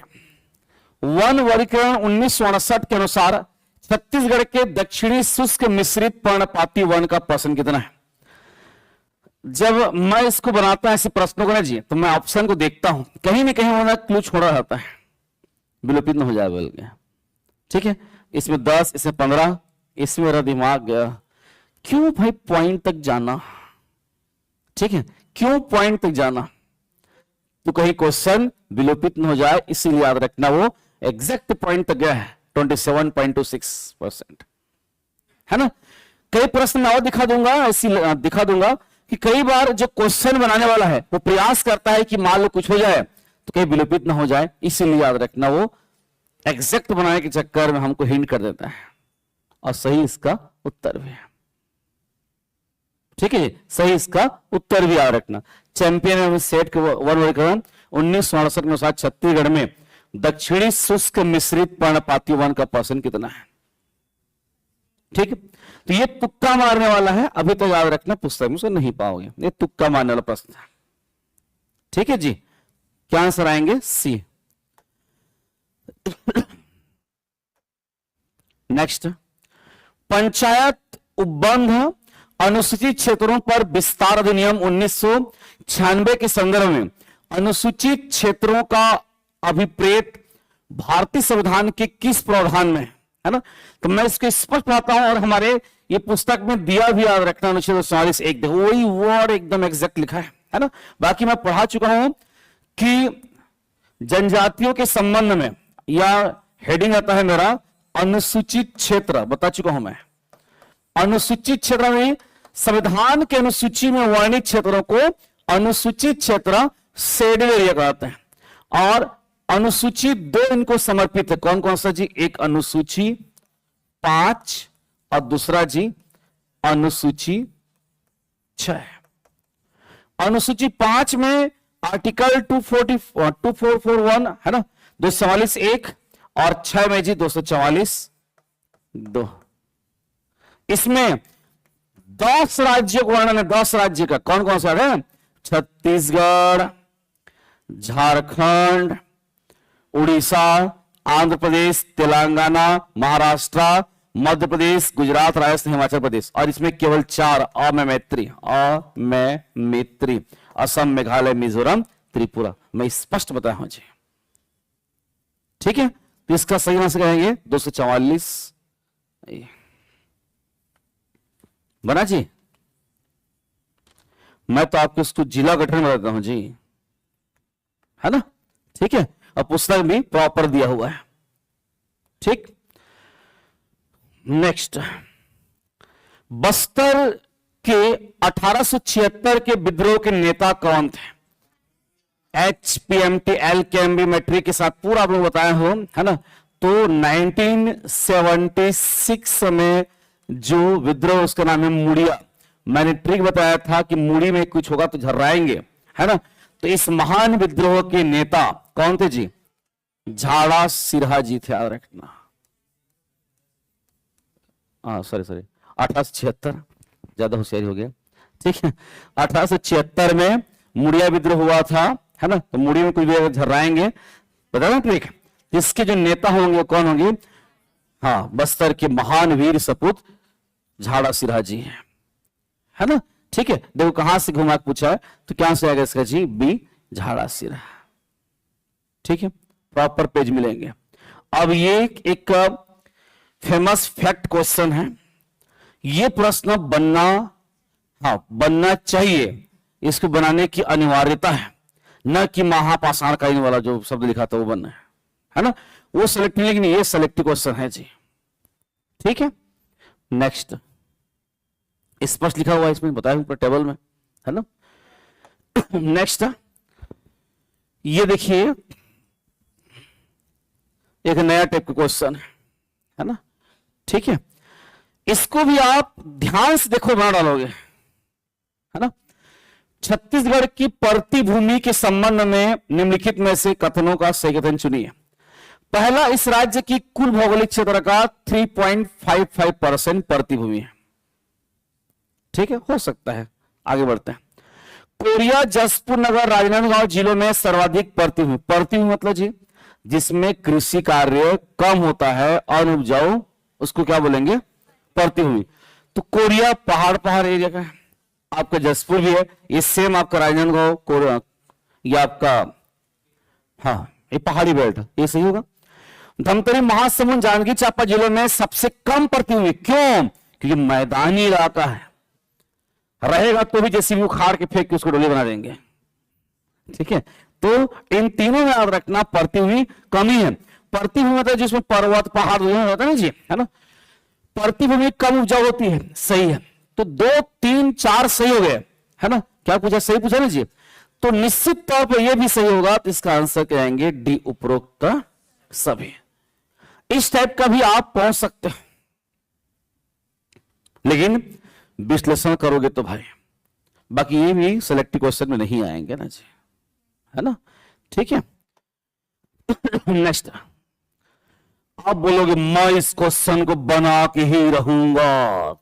वन वर्गीकरण 1969 के अनुसार छत्तीसगढ़ के दक्षिणी शुष्क मिश्रित पर्णपाती वन का पर्सन कितना है? जब मैं इसको बनाता हूं ऐसे प्रश्नों को ना जी, तो मैं ऑप्शन को देखता हूं, कहीं ना कहीं उन्होंने क्लू छोड़ा रहता है, विलोपित न हो जाए बोल के। ठीक है, इसमें 10, इसमें 15, इसमें मेरा दिमाग गया, क्यों भाई पॉइंट तक जाना। ठीक है, क्यों पॉइंट तक जाना, तो कहीं क्वेश्चन विलोपित न हो जाए, इसीलिए याद रखना वो एग्जैक्ट पॉइंट तक गया है 27.26%, है ना। कई प्रश्न मैं और दिखा दूंगा, ऐसी दिखा दूंगा कि कई बार जो क्वेश्चन बनाने वाला है वो प्रयास करता है कि मान लो कुछ हो जाए तो कहीं विलोपित ना हो जाए, इसीलिए याद रखना वो एग्जैक्ट बनाने के चक्कर में हमको हिंट कर देता है, और सही इसका उत्तर भी है। ठीक है, सही इसका उत्तर भी याद रखना। चैंपियन सेट के वन वर्गीकरण 1968 में अनुसार छत्तीसगढ़ में दक्षिणी शुष्क मिश्रित पर्णपाती वन का परसेंट कितना है। ठीक है, तो ये तुक्का मारने वाला है, अभी तो याद रखना पुस्तक में से नहीं पाओगे, ये तुक्का मारने वाला प्रश्न है। ठीक है जी, क्या आंसर आएंगे, सी। नेक्स्ट, पंचायत उपबंध अनुसूचित क्षेत्रों पर विस्तार अधिनियम 1996 के संदर्भ में अनुसूचित क्षेत्रों का अभिप्रेत भारतीय संविधान के किस प्रावधान में है ना। तो मैं इसको स्पष्ट पढ़ाता हूं, और हमारे ये पुस्तक में दिया भी याद रखना, अनुच्छेद 44 एक वही वर्ड एकदम एग्जैक्ट लिखा है ना। बाकी मैं पढ़ा चुका हूं कि जनजातियों के संबंध में, या हेडिंग आता है मेरा अनुसूचित क्षेत्र, बता चुका हूं मैं। अनुसूचित क्षेत्र में संविधान के अनुसूची में वर्णित क्षेत्रों को अनुसूचित क्षेत्र शेडेड एरिया कहते हैं, और अनुसूची 2 इनको समर्पित है। कौन कौन सा जी, एक अनुसूची 5 और दूसरा जी अनुसूची 6। अनुसूची 5 में आर्टिकल 2441 है ना, 244(1), और 6 में जी 244(2). इसमें 10 राज्यों का वर्णन है, 10 राज्य का। कौन कौन सा है, छत्तीसगढ़, झारखंड, उड़ीसा, आंध्र प्रदेश, तेलंगाना, महाराष्ट्र, मध्य प्रदेश, गुजरात, राजस्थान, हिमाचल प्रदेश, और इसमें केवल 4 अमैत्री, असम, मेघालय, मिजोरम, त्रिपुरा। मैं स्पष्ट बताया हूं जी। ठीक है, तो इसका सही आंसर कहेंगे 244 बना जी। मैं तो आपको इसको जिला गठन बताता हूं जी, है ना। ठीक है, और पुस्तक भी प्रॉपर दिया हुआ है। ठीक, नेक्स्ट, बस्तर के 1876 के विद्रोह के नेता कौन थे। HPMT LKMB मैट्रिक के साथ पूरा आप लोग बताया हो, है ना। तो 1976 में जो विद्रोह, उसका नाम है मुड़िया। मैंने ट्रिक बताया था कि मुड़ी में कुछ होगा तो झर्राएंगे, है ना। तो इस महान विद्रोह के नेता कौन थे जी, झाड़ा सिरहा जी थे, याद रखना। सॉरी 1876, ज्यादा होशियारी हो गया। ठीक है, 1876 में मुड़िया विद्रोह हुआ था, है ना। तो मुड़ी में कुछ भी झर्राएंगे, बता ना ट्रिक। इसके जो नेता होंगे कौन होंगे, हाँ, बस्तर के महान वीर सपूत झाड़ा सिरहा जी है ना। ठीक है, देखो कहां से घुमा पूछा है, तो क्या से आएगा इसका जी, बी, झाड़ा सिरहा। ठीक है, प्रॉपर पेज मिलेंगे। अब ये एक फेमस फैक्ट क्वेश्चन है, ये प्रश्न बनना चाहिए, इसको बनाने की अनिवार्यता है, न कि महापाषाण कालीन वाला जो शब्द लिखा था वो बनना है ना। वो सेलेक्टिव, लेकिन ये सेलेक्टिव क्वेश्चन है जी। ठीक है, नेक्स्ट, स्पष्ट लिखा हुआ है इसमें, बताया ऊपर टेबल में, है ना। नेक्स्ट, ये देखिए एक नया टाइप का क्वेश्चन है ना। ठीक है, इसको भी आप ध्यान से देखो, बना डालोगे, है ना। छत्तीसगढ़ की परती भूमि के संबंध में निम्नलिखित में से कथनों का सही कथन चुनिए। पहला, इस राज्य की कुल भौगोलिक क्षेत्र का 3.55% परती भूमि है। ठीक है, हो सकता है, आगे बढ़ते हैं। कोरिया, जसपुर नगर, राजनांदगांव जिलों में सर्वाधिक परती भूमि। परती भूमि मतलब जी जिसमें कृषि कार्य कम होता है, अनुपजाऊ, उसको क्या बोलेंगे, परती भूमि। तो कोरिया पहाड़ एरिया का है, आपका जसपुर भी है, ये सेम आपका राजनांदगांव ये आपका, हाँ ये पहाड़ी बेल्ट, ये सही होगा। धमतरी, महासमुंद, जांजगीर चांपा जिलों में सबसे कम पड़ती हुई, क्यों? क्योंकि मैदानी इलाका है, रहेगा तो भी जैसे भी उखाड़ के फेंक के उसको डोली बना देंगे। ठीक है, तो इन तीनों में याद रखना पड़ती हुई कमी है। पड़ती हुई मतलब जिसमें पर्वत पहाड़ होता है ना जी, है ना, पड़ती भूमि कम उपजाऊ होती है, सही है। तो 2, 3, 4 सही हो गए, है ना, क्या पूछा, सही पूछा ना जी, तो निश्चित तौर पे ये भी सही होगा, तो इसका आंसर कहेंगे डी, उपरोक्त सभी। इस टाइप का भी आप पहुंच सकते हो, लेकिन विश्लेषण करोगे तो भाई, बाकी ये भी सिलेक्टिव क्वेश्चन में नहीं आएंगे ना जी, है ना, ठीक है। नेक्स्ट, आप बोलोगे मैं इस क्वेश्चन को बना के ही रहूंगा,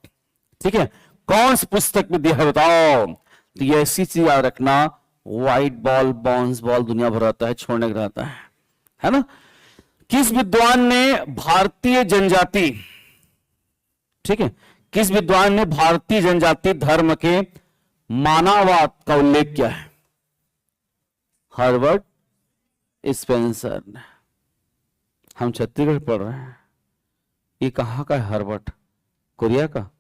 ठीक है, कौन सी पुस्तक में दिया है बताओ। तो ये ऐसी चीज याद रखना, व्हाइट बॉल, बाउंस बॉल दुनिया भर रहता है, छोड़ने का रहता है ना। किस विद्वान ने भारतीय जनजाति, ठीक है, किस विद्वान ने भारतीय जनजाति धर्म के मानववाद का उल्लेख किया है? हर्बर्ट स्पेंसर ने। हम छत्तीसगढ़ पढ़ रहे हैं, ये कहां का है हर्बर्ट? कोरिया का,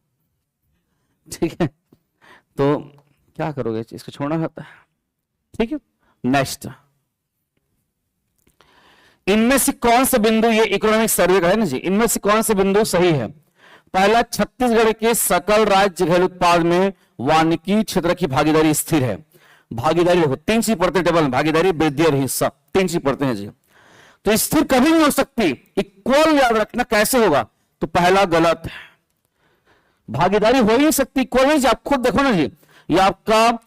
ठीक है, तो क्या करोगे, इसको छोड़ना होता है, ठीक है। नेक्स्ट, इनमें से कौन सा बिंदु, ये इकोनॉमिक सर्वे का है ना जी, इनमें से कौन सा बिंदु सही है? पहला, छत्तीसगढ़ के सकल राज्य घरेलू उत्पाद में वानिकी क्षेत्र की भागीदारी स्थिर है। भागीदारी देखो 3 चीज पढ़ते टेबल में, भागीदारी, वृद्धि और हिस्सा, 3 चीज पढ़ते हैं जी। तो स्थिर कभी नहीं हो सकती, इक्वल याद रखना, कैसे होगा? तो पहला गलत है, भागीदारी हो ही नहीं सकती, इक्वल नहीं जी। आप खुद देखो ना जी, ये आपका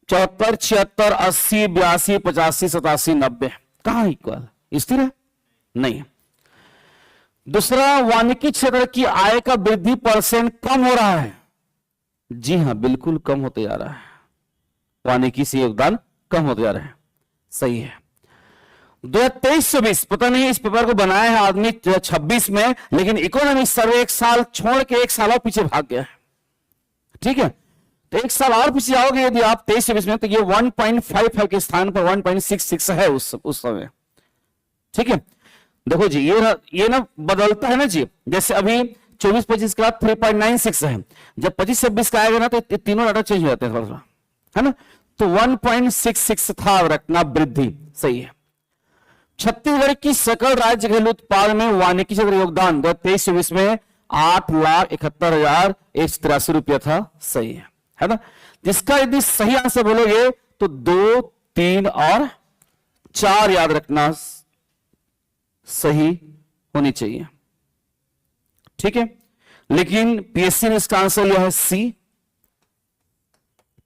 74, 76, 80, 82, 85, 87, 90, कहां इक्वल, स्थिर है नहीं। दूसरा, वानिकी क्षेत्र की आय का वृद्धि % कम हो रहा है। जी हां, बिल्कुल कम होते जा रहा है, वानिकी से योगदान कम होते जा रहे हैं, सही है। 2023-24 पता नहीं इस पेपर को बनाया है आदमी 26 में, लेकिन इकोनॉमिक सर्वे 1 साल छोड़ के 1 साल और पीछे भाग गया है, ठीक है। तो 1 साल और पीछे आओगे यदि आप 23-24 में, तो ये 1.55 के स्थान पर 1.66 है उस समय, ठीक है। देखो जी, ये ना बदलता है ना जी, जैसे अभी 24-25 का 3.96 है, जब 25-26 का आएगा ना तो तीनों डाटा चेंज हो जाते हैं थोड़ा सा, है ना। तो 1.66 था रखना, वृद्धि सही है। छत्तीसगढ़ की सकल राज्य घरेलू उत्पाद में वानिकी क्षेत्र योगदान 2023-24 में 8,71,183 रुपया था, सही है ना। जिसका यदि सही आंसर बोलोगे तो 2, 3 और 4 याद रखना सही होनी चाहिए, ठीक है। लेकिन पीएससी ने इसका आंसर लिया है सी,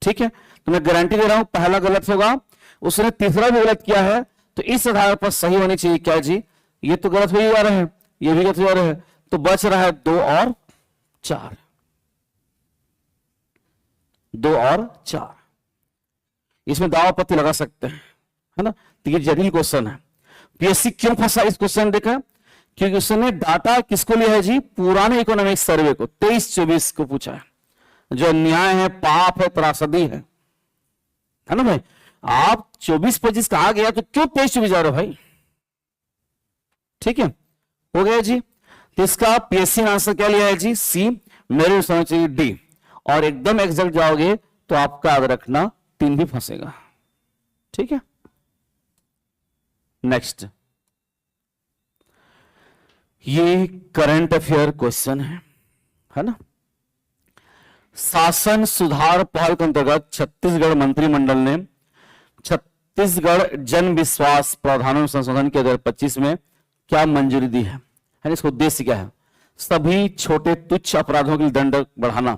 ठीक है। तो मैं गारंटी दे रहा हूं पहला गलत होगा, उसने तीसरा भी गलत किया है, तो इस आधार पर सही होनी चाहिए क्या जी, ये तो गलत हो ही जा रहे हैं, ये भी गलत हो जा रहे हैं, तो बच रहा है 2 और 4, 2 और 4। इसमें दावा पत्ती लगा सकते हैं, है ना। तो ये जटिल क्वेश्चन है, पीएससी क्यों फंसा इस क्वेश्चन देखा, क्योंकि उसने डाटा किसको लिया है जी, पुराने इकोनॉमिक सर्वे को 23-24 को पूछा है, जो अन्याय है, पाप है, त्रासदी है ना भाई। आप 24-25 कहा गया तो क्यों 23-24 जा रहे हो भाई, ठीक है, हो गया जी। तो इसका पीएससी ने आंसर क्या लिया है जी, सी, मेरे समझ चाहिए डी, और एकदम एग्जैक्ट जाओगे तो आपका याद रखना 3 भी फंसेगा, ठीक है। नेक्स्ट, ये करंट अफेयर क्वेश्चन है ना। शासन सुधार पहल के अंतर्गत छत्तीसगढ़ मंत्रिमंडल ने छत्तीसगढ़ जन विश्वास प्रावधानों संशोधन के 2025 में क्या मंजूरी दी है? इसका उद्देश्य क्या है? सभी छोटे तुच्छ अपराधों के दंड बढ़ाना,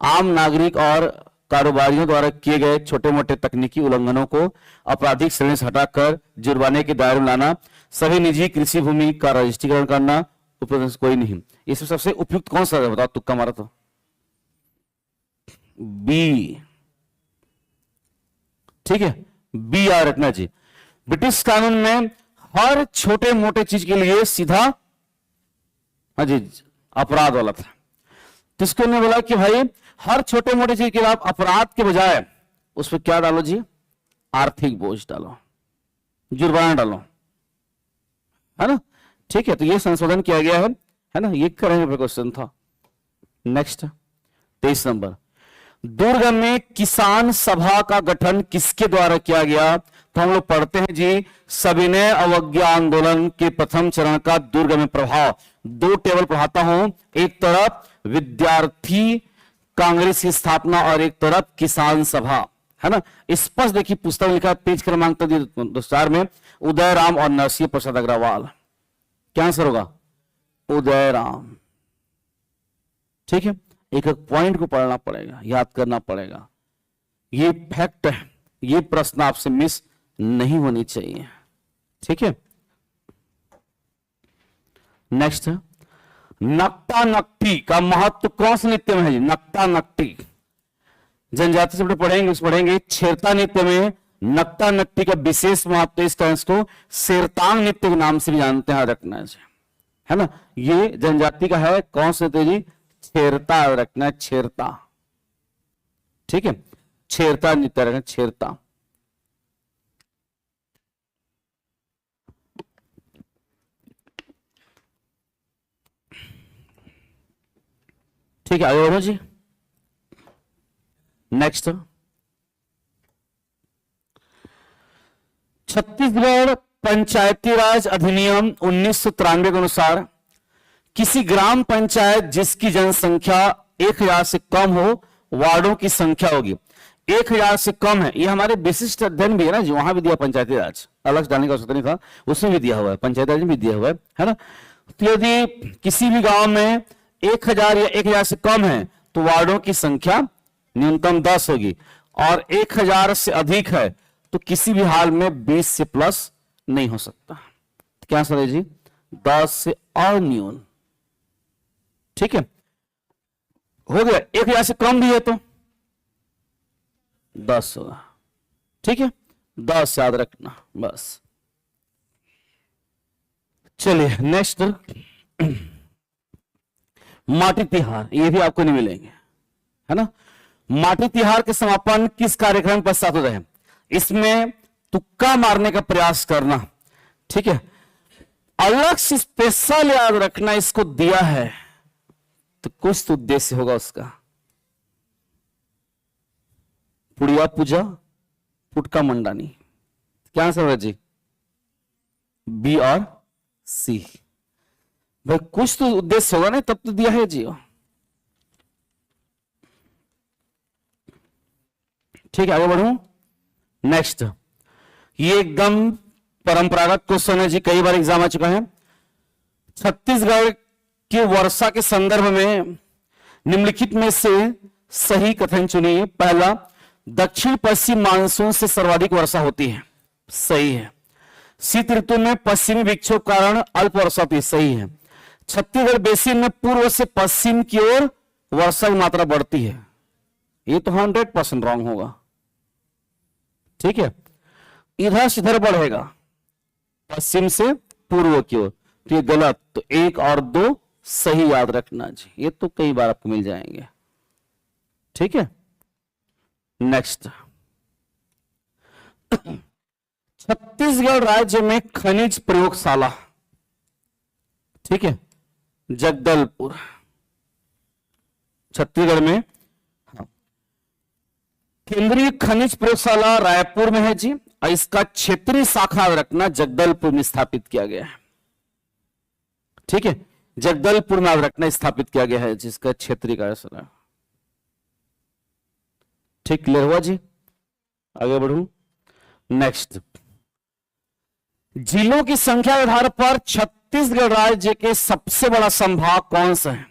आम नागरिक और कारोबारियों द्वारा किए गए छोटे मोटे तकनीकी उल्लंघनों को आपराधिक श्रेणी से हटाकर जुर्माने के दायरे में लाना, सभी निजी कृषि भूमि का रजिस्ट्रीकरण करना, उपयुक्त कोई नहीं। इसमें सबसे उपयुक्त कौन सा है बताओ, तुक्का मारा तो। बी, ठीक है, बी याद रखना जी। ब्रिटिश कानून में हर छोटे मोटे चीज के लिए सीधा, हाँ जी, अपराध वाला था। तो इसको ने बोला कि भाई हर छोटे मोटे चीज के आप अपराध के बजाय उस पर क्या डालो जी, आर्थिक बोझ डालो, जुर्माना डालो, है ना। ठीक है, तो ये संशोधन किया गया है ना, ये करेंगे क्वेश्चन था। नेक्स्ट 23 नंबर, दुर्ग में किसान सभा का गठन किसके द्वारा किया गया? तो हम लोग पढ़ते हैं जी, सविनय अवज्ञा आंदोलन के प्रथम चरण का दुर्ग में प्रभाव। दो टेबल पढ़ाता हूं, एक तरफ विद्यार्थी कांग्रेस की स्थापना और एक तरफ किसान सभा, है ना। स्पष्ट देखिए, पुस्तक लिखा पेज क्रमांक 4 में, उदयराम और नरसिंह प्रसाद अग्रवाल। क्या आंसर होगा? उदयराम। ठीक है, एक एक पॉइंट को पढ़ना पड़ेगा, याद करना पड़ेगा, ये फैक्ट है, ये प्रश्न आपसे मिस नहीं होनी चाहिए। ठीक है, नेक्स्ट, नक्ता नक्टी का महत्व कौन से नृत्य में है जी? नक्ता नक्टी जनजाति से पढ़ेंगे। छेरता नृत्य में नक्ता नक्टी का विशेष महत्व, इस कारण इसको शेरतांग नृत्य के नाम से भी जानते हैं, रखना है ना। ये जनजाति का है, कौन से नृत्य जी? छेरता रखना है, छेरता। ठीक है, छेरता नृत्य रखना, छेरता। ठीक है, आगे बढ़ो जी। नेक्स्ट, छत्तीसगढ़ पंचायती राज अधिनियम 1993 के अनुसार किसी ग्राम पंचायत जिसकी जनसंख्या 1000 से कम हो, वार्डों की संख्या होगी 1000 से कम है। ये हमारे विशिष्ट अध्ययन भी है ना जी, वहां भी दिया पंचायती राज, अलग डालने का आवश्यकता नहीं था, उसमें भी दिया हुआ है, पंचायती राज में भी दिया हुआ है ना। तो यदि किसी भी गांव में 1000 या 1000 से कम है तो वार्डों की संख्या न्यूनतम 10 होगी, और 1000 से अधिक है तो किसी भी हाल में 20 से प्लस नहीं हो सकता। क्या सर जी? 10 से और न्यून। ठीक है, हो गया। 1000 से कम भी है तो 10 होगा। ठीक है, 10 याद रखना बस। चलिए नेक्स्ट, माटी तिहार, ये भी आपको नहीं मिलेंगे, है ना। माटी तिहार के समापन किस कार्यक्रम पश्चात होता है? इसमें तुक्का मारने का प्रयास करना। ठीक है, अलग से स्पेशल याद रखना, इसको दिया है तो कुछ तो उद्देश्य होगा उसका। पुड़िया पूजा, पुटका मंडानी। क्या आंसर है जी? बी और सी। भाई कुछ तो उद्देश्य होगा ना, तब तो दिया है जी। ठीक है, आगे बढ़ूं। नेक्स्ट, ये एकदम परंपरागत क्वेश्चन है जी, कई बार एग्जाम आ चुका है। छत्तीसगढ़ की वर्षा के संदर्भ में निम्नलिखित में से सही कथन चुनिए। पहला, दक्षिण पश्चिम मानसून से सर्वाधिक वर्षा होती है, सही है। शीत ऋतु में पश्चिमी विक्षोभ कारण अल्प वर्षा होती है, सही है। छत्तीसगढ़ बेसिन में पूर्व से पश्चिम की ओर वर्षा की मात्रा बढ़ती है, ये तो 100% रॉन्ग होगा। ठीक है, इधर से इधर बढ़ेगा, पश्चिम से पूर्व की ओर, तो ये गलत। तो 1 और 2 सही याद रखना जी, ये तो कई बार आपको मिल जाएंगे। ठीक है, नेक्स्ट, छत्तीसगढ़ राज्य में खनिज प्रयोगशाला, ठीक है, जगदलपुर छत्तीसगढ़ में। हाँ, केंद्रीय खनिज प्रयोगशाला रायपुर में है जी, और इसका क्षेत्रीय शाखा रखना जगदलपुर में स्थापित किया गया है। ठीक है, जगदलपुर में रखना स्थापित किया गया है जिसका क्षेत्रीय कार्यशाला। ठीक, क्लियर हुआ जी? आगे बढ़ू। नेक्स्ट, जिलों की संख्या के आधार पर छत्तीसगढ़ राज्य के सबसे बड़ा संभाग कौन सा है?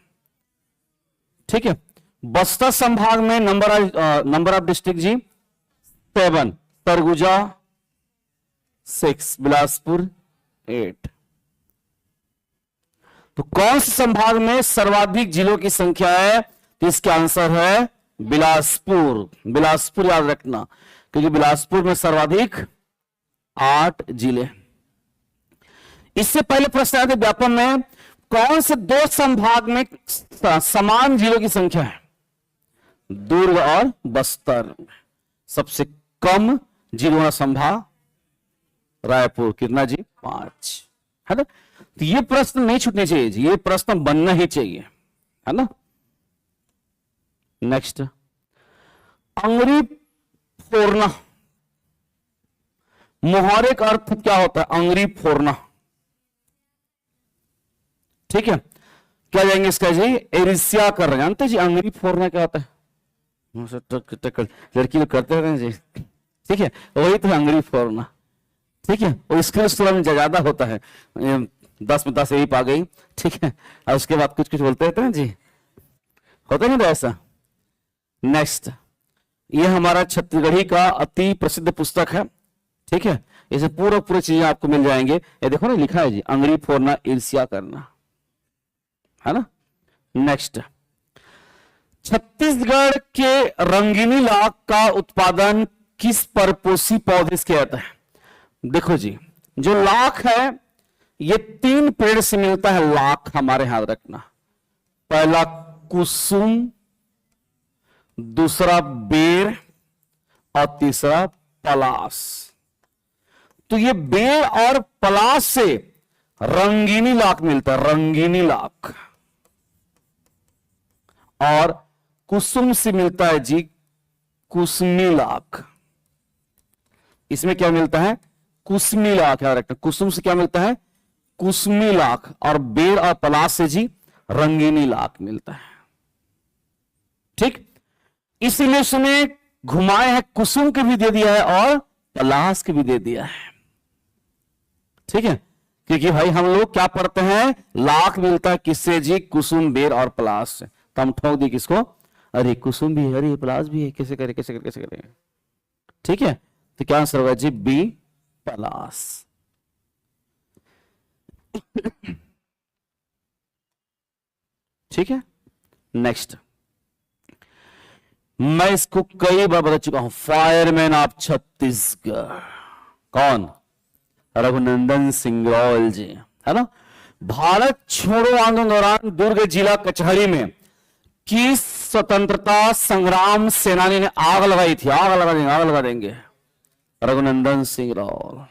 ठीक है, बस्तर संभाग में नंबर ऑफ डिस्ट्रिक्ट जी 7, सरगुजा 6, बिलासपुर 8। तो कौन से संभाग में सर्वाधिक जिलों की संख्या है? तो इसका आंसर है बिलासपुर। बिलासपुर याद रखना, क्योंकि बिलासपुर में सर्वाधिक 8 जिले। इससे पहले प्रश्न आया था व्यापम में, कौन से दो संभाग में समान जिलों की संख्या है? दुर्ग और बस्तर। सबसे कम जिलों का संभाग रायपुर, कितना जी? 5, है ना? तो ये प्रश्न नहीं छूटने चाहिए जी, ये प्रश्न बनना ही चाहिए, है ना? नेक्स्ट, अंगुरी फोड़ना, मुहावरे का अर्थ क्या होता है? अंगुरी फोड़ना, ठीक है? क्या जाएंगे इसका जी? एरिसिया कर रहे हैं, जानते जी अंगुरी फोड़ना क्या होता है? लड़की लोग करते हैं जी, ठीक है? वही तो अंगुरी फोड़ना, ठीक है? और इसके थोड़ा में ज्यादा होता है, 10 में 10 यही पा गई, ठीक है? और उसके बाद कुछ कुछ बोलते रहते हैं जी, होता नहीं ऐसा। नेक्स्ट, ये हमारा छत्तीसगढ़ी का अति प्रसिद्ध पुस्तक है, ठीक है? इसे पूरी चीजें आपको मिल जाएंगे। ये देखो ना, लिखा है जी, अंगुरी फोड़ना, ईर्ष्या करना, है ना? नेक्स्ट, छत्तीसगढ़ के रंगीनी लाख का उत्पादन किस परपोषी पौधे से किया जाता है? देखो जी, जो लाख है ये 3 पेड़ से मिलता है। लाख हमारे हाथ रखना, पहला कुसुम, दूसरा बेर और तीसरा पलास। तो ये बेर और पलास से रंगीनी लाख मिलता है, रंगीनी लाख। और कुसुम से मिलता है जी कुसमी लाख। इसमें क्या मिलता है? कुसमी लाख, याद रखना। कुसुम से क्या मिलता है? कुसमी लाख। और बेर और पलास से जी रंगीनी लाख मिलता है, ठीक? इसीलिए उसने घुमाए हैं, कुसुम के भी दे दिया है और पलास के भी दे दिया है, ठीक है? क्योंकि भाई हम लोग क्या पढ़ते हैं? लाख मिलता है किससे जी? कुसुम, बेर और पलास से। तो हम ठोक दी किसको? अरे कुसुम भी है, अरे पलास भी है, कैसे करे कैसे करे कैसे करे, ठीक है? तो क्या आंसर होगा जी? बी, पलास। ठीक है? नेक्स्ट, मैं इसको कई बार बता चुका हूं, फायरमैन ऑफ छत्तीसगढ़ कौन? रघुनंदन सिंगरौल जी, है ना? भारत छोड़ो आंदोलन दौरान दुर्ग जिला कचहरी में किस स्वतंत्रता संग्राम सेनानी ने आग लगाई थी? आग लगा देंगे रघुनंदन सिंगरौल।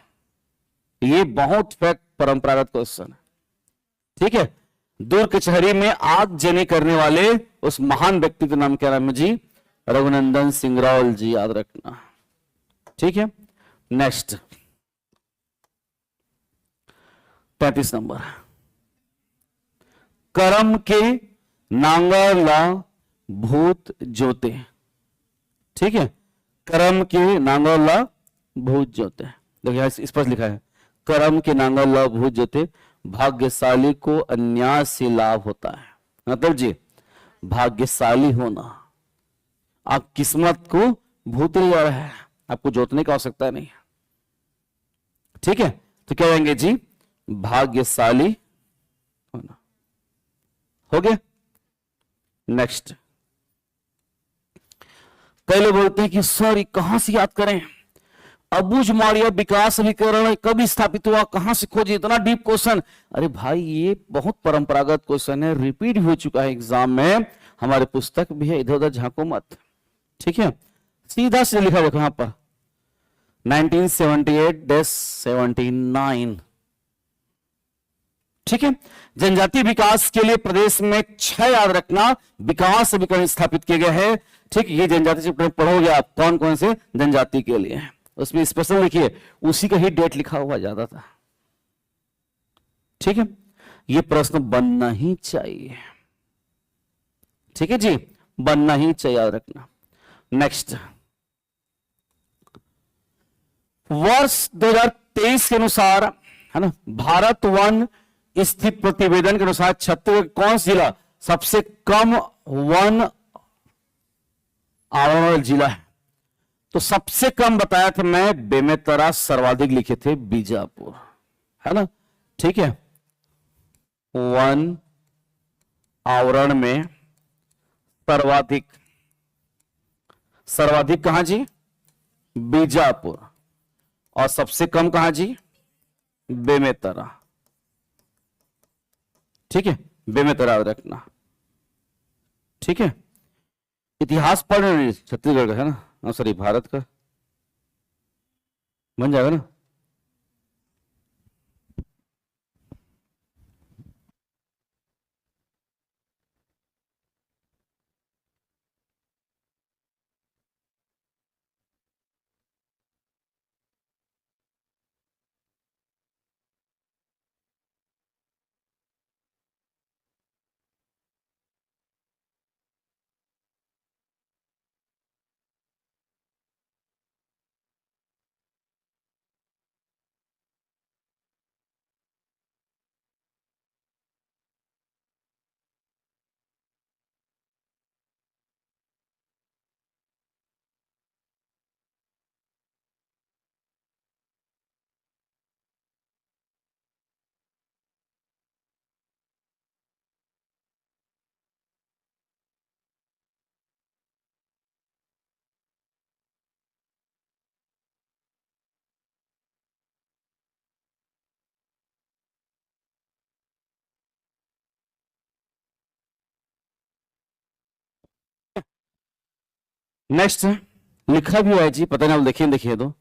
ये बहुत फैक्ट परंपरागत क्वेश्चन है, ठीक है? दुर्ग कचहरी में आग जनी करने वाले उस महान व्यक्ति का नाम क्या है जी? रघुनंदन सिंगरौल जी, याद रखना, ठीक है? नेक्स्ट, 35 नंबर, करम के नांगर ला भूत जोते, ठीक है? करम के नांगर ला भूत जोते, देखिए इस पर लिखा है, करम के नांगर ला भूत जोते, भाग्यशाली को अन्याय से लाभ होता है। मतलब जी भाग्यशाली होना, आप किस्मत को भूत ले जा रहे हैं, आपको जोतने की आवश्यकता नहीं है, ठीक है? तो क्या कहेंगे जी? भाग्यशाली होना। हो गया? नेक्स्ट, कई लोग बोलते हैं कि सर ये कहां से याद करें? अबुझमाड़िया विकास अभिकरण कब स्थापित हुआ, कहां से खोजे? इतना डीप क्वेश्चन। अरे भाई ये बहुत परंपरागत क्वेश्चन है, रिपीट हो चुका है एग्जाम में, हमारे पुस्तक भी है, इधर उधर झांको मत, ठीक है? सीधा से लिखा देखो यहां पर 1978-79, ठीक है? जनजातीय विकास के लिए प्रदेश में 6 याद रखना विकास अभिकरण स्थापित किए गए हैं, ठीक? ये जनजाति से पढ़ोगे आप कौन कौन से जनजाति के लिए, उसमें स्पेशल लिखिए, उसी का ही डेट लिखा हुआ ज्यादा था, ठीक है? ये प्रश्न बनना ही चाहिए, ठीक है जी? बनना ही चाहिए, याद रखना। नेक्स्ट, वर्ष 2023 के अनुसार, है ना, भारत वन स्थित प्रतिवेदन के अनुसार छत्तीसगढ़ कौन सा जिला सबसे कम वन आवरण वाला जिला है? तो सबसे कम बताया था मैं बेमेतरा, सर्वाधिक लिखे थे बीजापुर, है ना? ठीक है, वन आवरण में सर्वाधिक कहां जी? बीजापुर। और सबसे कम कहां जी? बेमेतरा। ठीक है, बेमेतरा याद रखना। ठीक है, इतिहास पढ़ रहे छत्तीसगढ़ का है ना, सॉरी भारत का बन जाएगा ना। नेक्स्ट लिखा भी हुआ है जी, पता नहीं आप देखिए देखिए तो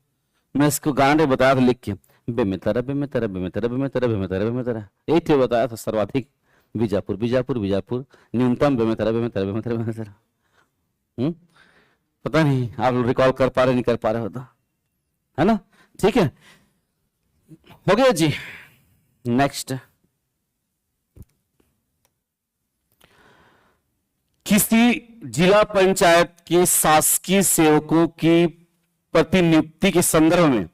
मैं इसको गाने बताया था लिख के, बेमेतरा बेमेतरा बेमेतरा बेमेतरा बेमेतरा बेमेतरा, यही थे बताया था सर्वाधिक बीजापुर बीजापुर बीजापुर, न्यूनतम बेमेतरा बेमेतरा बेमेतरा बेमेतरा। पता नहीं आप लोग रिकॉल कर पा रहे नहीं कर पा रहे होता है ना। ठीक है, हो गया जी। नेक्स्ट, किसी जिला पंचायत के शासकीय सेवकों की प्रतिनियुक्ति के संदर्भ में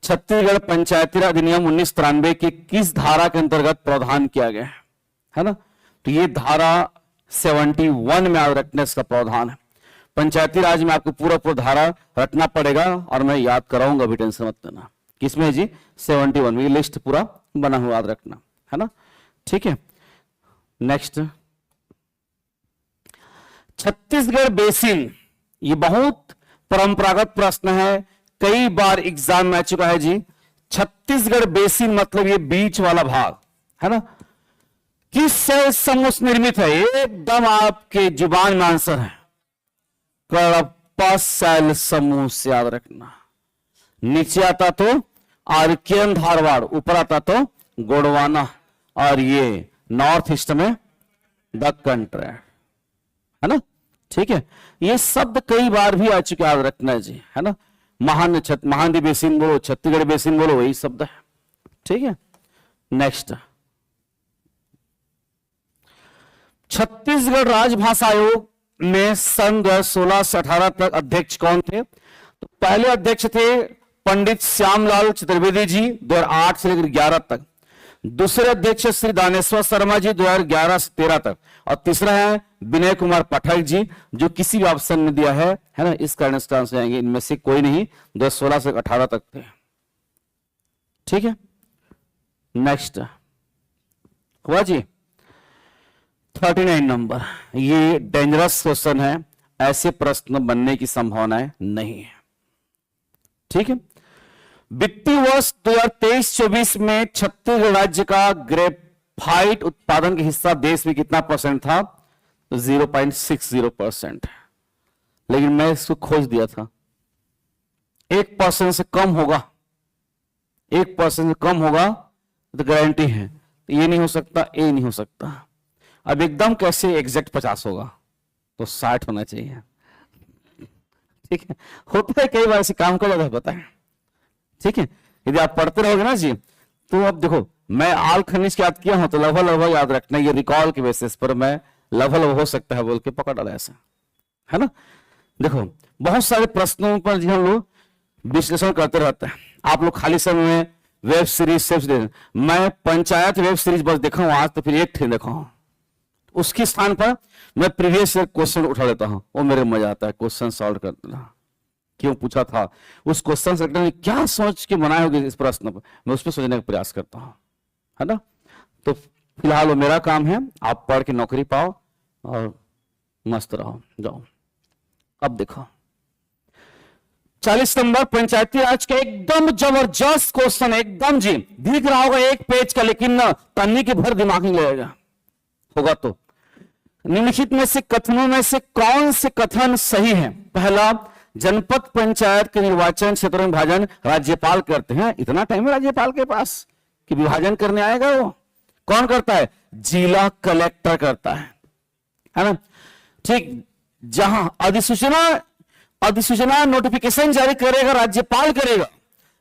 छत्तीसगढ़ पंचायती राज अधिनियम 1993 के किस धारा के अंतर्गत प्रावधान किया गया है ना। तो ये धारा 71 में आप रखने इसका प्रावधान है। पंचायती राज में आपको पूरा पूरा धारा रटना पड़ेगा और मैं याद कराऊंगा, भी टेंशन मत लेना। किसमें है जी? 71 में। ये लिस्ट पूरा बना हुआ याद रखना है ना। ठीक है, नेक्स्ट, छत्तीसगढ़ बेसिन, ये बहुत परंपरागत प्रश्न है, कई बार एग्जाम में आ चुका है जी। छत्तीसगढ़ बेसिन मतलब ये बीच वाला भाग है ना, किस से समूह से निर्मित है? एकदम आपके जुबान में आंसर है, कडप्पा सेल समूह से याद रखना। नीचे आता तो आर्कियन धारवाड़, ऊपर आता तो गोंडवाना, और ये नॉर्थ ईस्ट में दक्कन ट्रेंड है ना। ठीक है, ये शब्द कई बार भी आ चुके, याद रखना है जी है ना। महानदी बेसिन बोलो, छत्तीसगढ़ बेसिन बोलो, वही शब्द है। ठीक है, नेक्स्ट, छत्तीसगढ़ राजभाषा आयोग में सन 2016 से 18 तक अध्यक्ष कौन थे? तो पहले अध्यक्ष थे पंडित श्यामलाल चतुर्वेदी जी 2008 से लेकर 11 तक। दूसरे अध्यक्ष श्री दानेश्वर शर्मा जी 2011 से 13 तक, और तीसरा है विनय कुमार पाठक जी, जो किसी भी ऑप्शन में दिया है ना, इस कारण से आंसर आएंगे। इनमें से कोई नहीं 2016 से 18 तक थे। ठीक है, नेक्स्ट हुआ जी 39 नंबर। ये डेंजरस क्वेश्चन है, ऐसे प्रश्न बनने की संभावनाएं नहीं है। ठीक है, वित्तीय वर्ष 2023-24 में छत्तीसगढ़ राज्य का ग्रेफाइट उत्पादन का हिस्सा देश में कितना परसेंट था? तो 0.60%। लेकिन मैं इसको खोज दिया था, 1% से कम होगा, 1% से कम होगा तो गारंटी है। तो ये नहीं हो सकता, ये नहीं हो सकता। अब एकदम कैसे एग्जैक्ट 50 होगा? तो 60 होना चाहिए। ठीक है, होता है कई बार ऐसे काम कर जाता है, पता है। ठीक है, यदि आप पढ़ते रहोगे ना जी, तो अब देखो मैं आल खनिज याद किया हूं, तो लगभग लगभग याद रखना, ये रिकॉल के बेसिस पर मैं लगभग हो सकता है बोल के पकड़ डाला ऐसा है ना। देखो बहुत सारे प्रश्नों पर हम लोग विश्लेषण करते रहते हैं। आप लोग खाली समय में वेब सीरीज मैं पंचायत वेब सीरीज बस देखा हूं आज, तो फिर एक देखा हूं, उसके स्थान पर मैं प्रीवियस क्वेश्चन उठा लेता हूं, वो मेरे मजा आता है क्वेश्चन सॉल्व करना। क्यों पूछा था, उस क्वेश्चन से क्या सोच के बनाए होगे इस प्रश्न पर, मैं उस पर सोचने का प्रयास करता हूं है ना। तो फिलहाल वो मेरा काम है, आप पढ़ के नौकरी पाओ और मस्त रहो, जाओ। अब देखो 40 नंबर पंचायती राज का एकदम जबरदस्त क्वेश्चन, एकदम जी दिख रहा होगा एक पेज का, लेकिन ना तन्नी के भर दिमाग नहीं लगेगा। होगा तो निम्नलिखित में से कथनों में से कौन से कथन सही है? पहला, जनपद पंचायत के निर्वाचन क्षेत्रों में विभाजन राज्यपाल करते हैं। इतना टाइम है राज्यपाल के पास कि विभाजन करने आएगा? वो कौन करता है? जिला कलेक्टर करता है ना? ठीक। जहां अधिसूचना नोटिफिकेशन जारी करेगा राज्यपाल करेगा,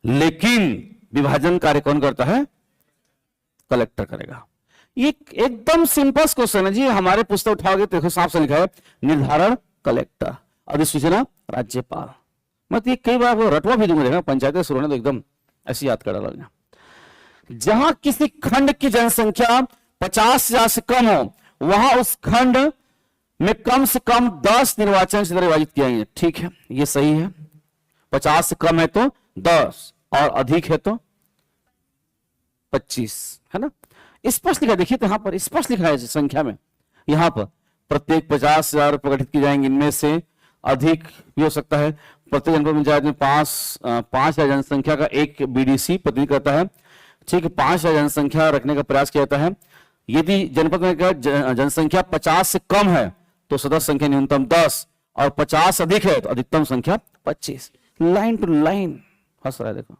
लेकिन विभाजन कार्य कौन करता है? कलेक्टर करेगा। ये एकदम सिंपल क्वेश्चन है जी। हमारे पुस्तक उठाओगे तो देखो साफ से लिखा है, निर्धारण कलेक्टर, अधिसूचना राज्यपाल। मतलब ये कई बार वो रटवा भी दूंगा, पंचायतें शुरू होने तो एकदम ऐसी याद कर डाला। जहां किसी खंड की जनसंख्या 50,000 से कम हो, वहां उस खंड में कम से कम 10 निर्वाचन क्षेत्र विभाजित किए जाएंगे। ठीक है, ये सही है। 50 से कम है तो 10 और अधिक है तो 25, है ना? स्पष्ट लिखा, देखिए तो यहां पर स्पष्ट लिखा है संख्या में। यहां पर प्रत्येक 50,000 गठित की जाएंगे, इनमें से अधिक भी हो सकता है। प्रत्येक जनपद पंचायत में 5,000 जनसंख्या का एक बीडीसी प्रतिनिधि करता है। ठीक है, 5,000 जनसंख्या रखने का प्रयास किया जाता है। यदि जनपद में जनसंख्या 50 से कम है तो सदस्य संख्या न्यूनतम 10 और 50 अधिक है तो अधिकतम संख्या 25। लाइन टू लाइन हंस रहा है, देखो।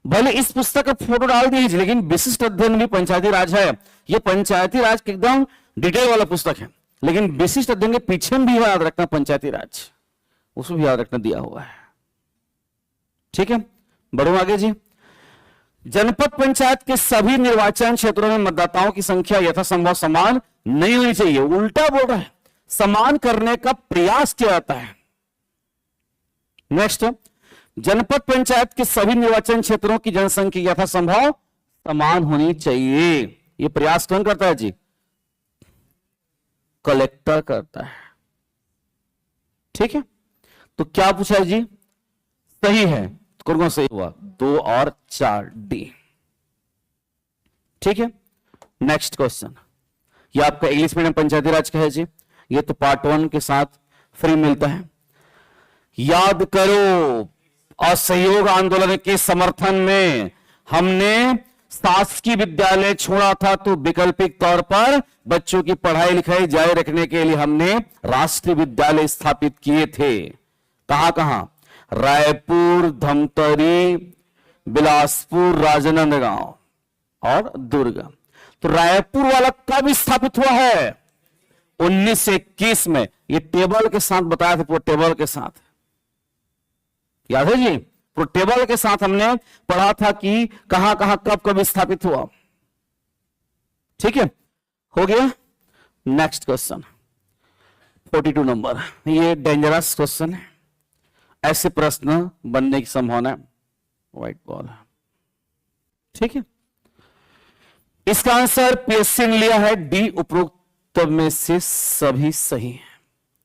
भले इस पुस्तक का फोटो डाल दीजिए, लेकिन विशिष्ट अध्ययन भी पंचायती राज है। ये पंचायती राज के एकदम डिटेल वाला पुस्तक है, लेकिन विशिष्ट अध्ययन के पीछे भी याद रखना पंचायती राज, उसमें भी याद रखना दिया हुआ है। ठीक है, बढ़ो आगे जी। जनपद पंचायत के सभी निर्वाचन क्षेत्रों में मतदाताओं की संख्या यथासंभव समान नहीं होनी चाहिए। उल्टा बोल रहा है, समान करने का प्रयास किया जाता है। नेक्स्ट, जनपद पंचायत के सभी निर्वाचन क्षेत्रों की जनसंख्या यथासंभव समान होनी चाहिए। यह प्रयास कौन करता है जी? कलेक्टर करता है। ठीक है, तो क्या पूछा है जी? सही है, तो कौन सही हुआ? 2 और 4 डी। ठीक है, नेक्स्ट क्वेश्चन। ये आपका इंग्लिश मीडियम पंचायती राज का है जी। ये तो पार्ट 1 के साथ फ्री मिलता है। याद करो, असहयोग आंदोलन के समर्थन में हमने शासकीय विद्यालय छोड़ा था, तो वैकल्पिक तौर पर बच्चों की पढ़ाई लिखाई जारी रखने के लिए हमने राष्ट्रीय विद्यालय स्थापित किए थे। कहां कहां? रायपुर, धमतरी, बिलासपुर, राजनांदगांव और दुर्ग। तो रायपुर वाला कब स्थापित हुआ है? 1921 में। ये टेबल के साथ बताया था, पूरे टेबल के साथ याद है जी? पूरे टेबल के साथ हमने पढ़ा था कि कहां कहां कब कब स्थापित हुआ। ठीक है, हो गया। Next question 42 number. ये डेंजरस क्वेश्चन है, ऐसे प्रश्न बनने की संभावना व्हाइट बॉल है। ठीक है, इसका आंसर पीएससी ने लिया है डी, उपरोक्त में से सभी सही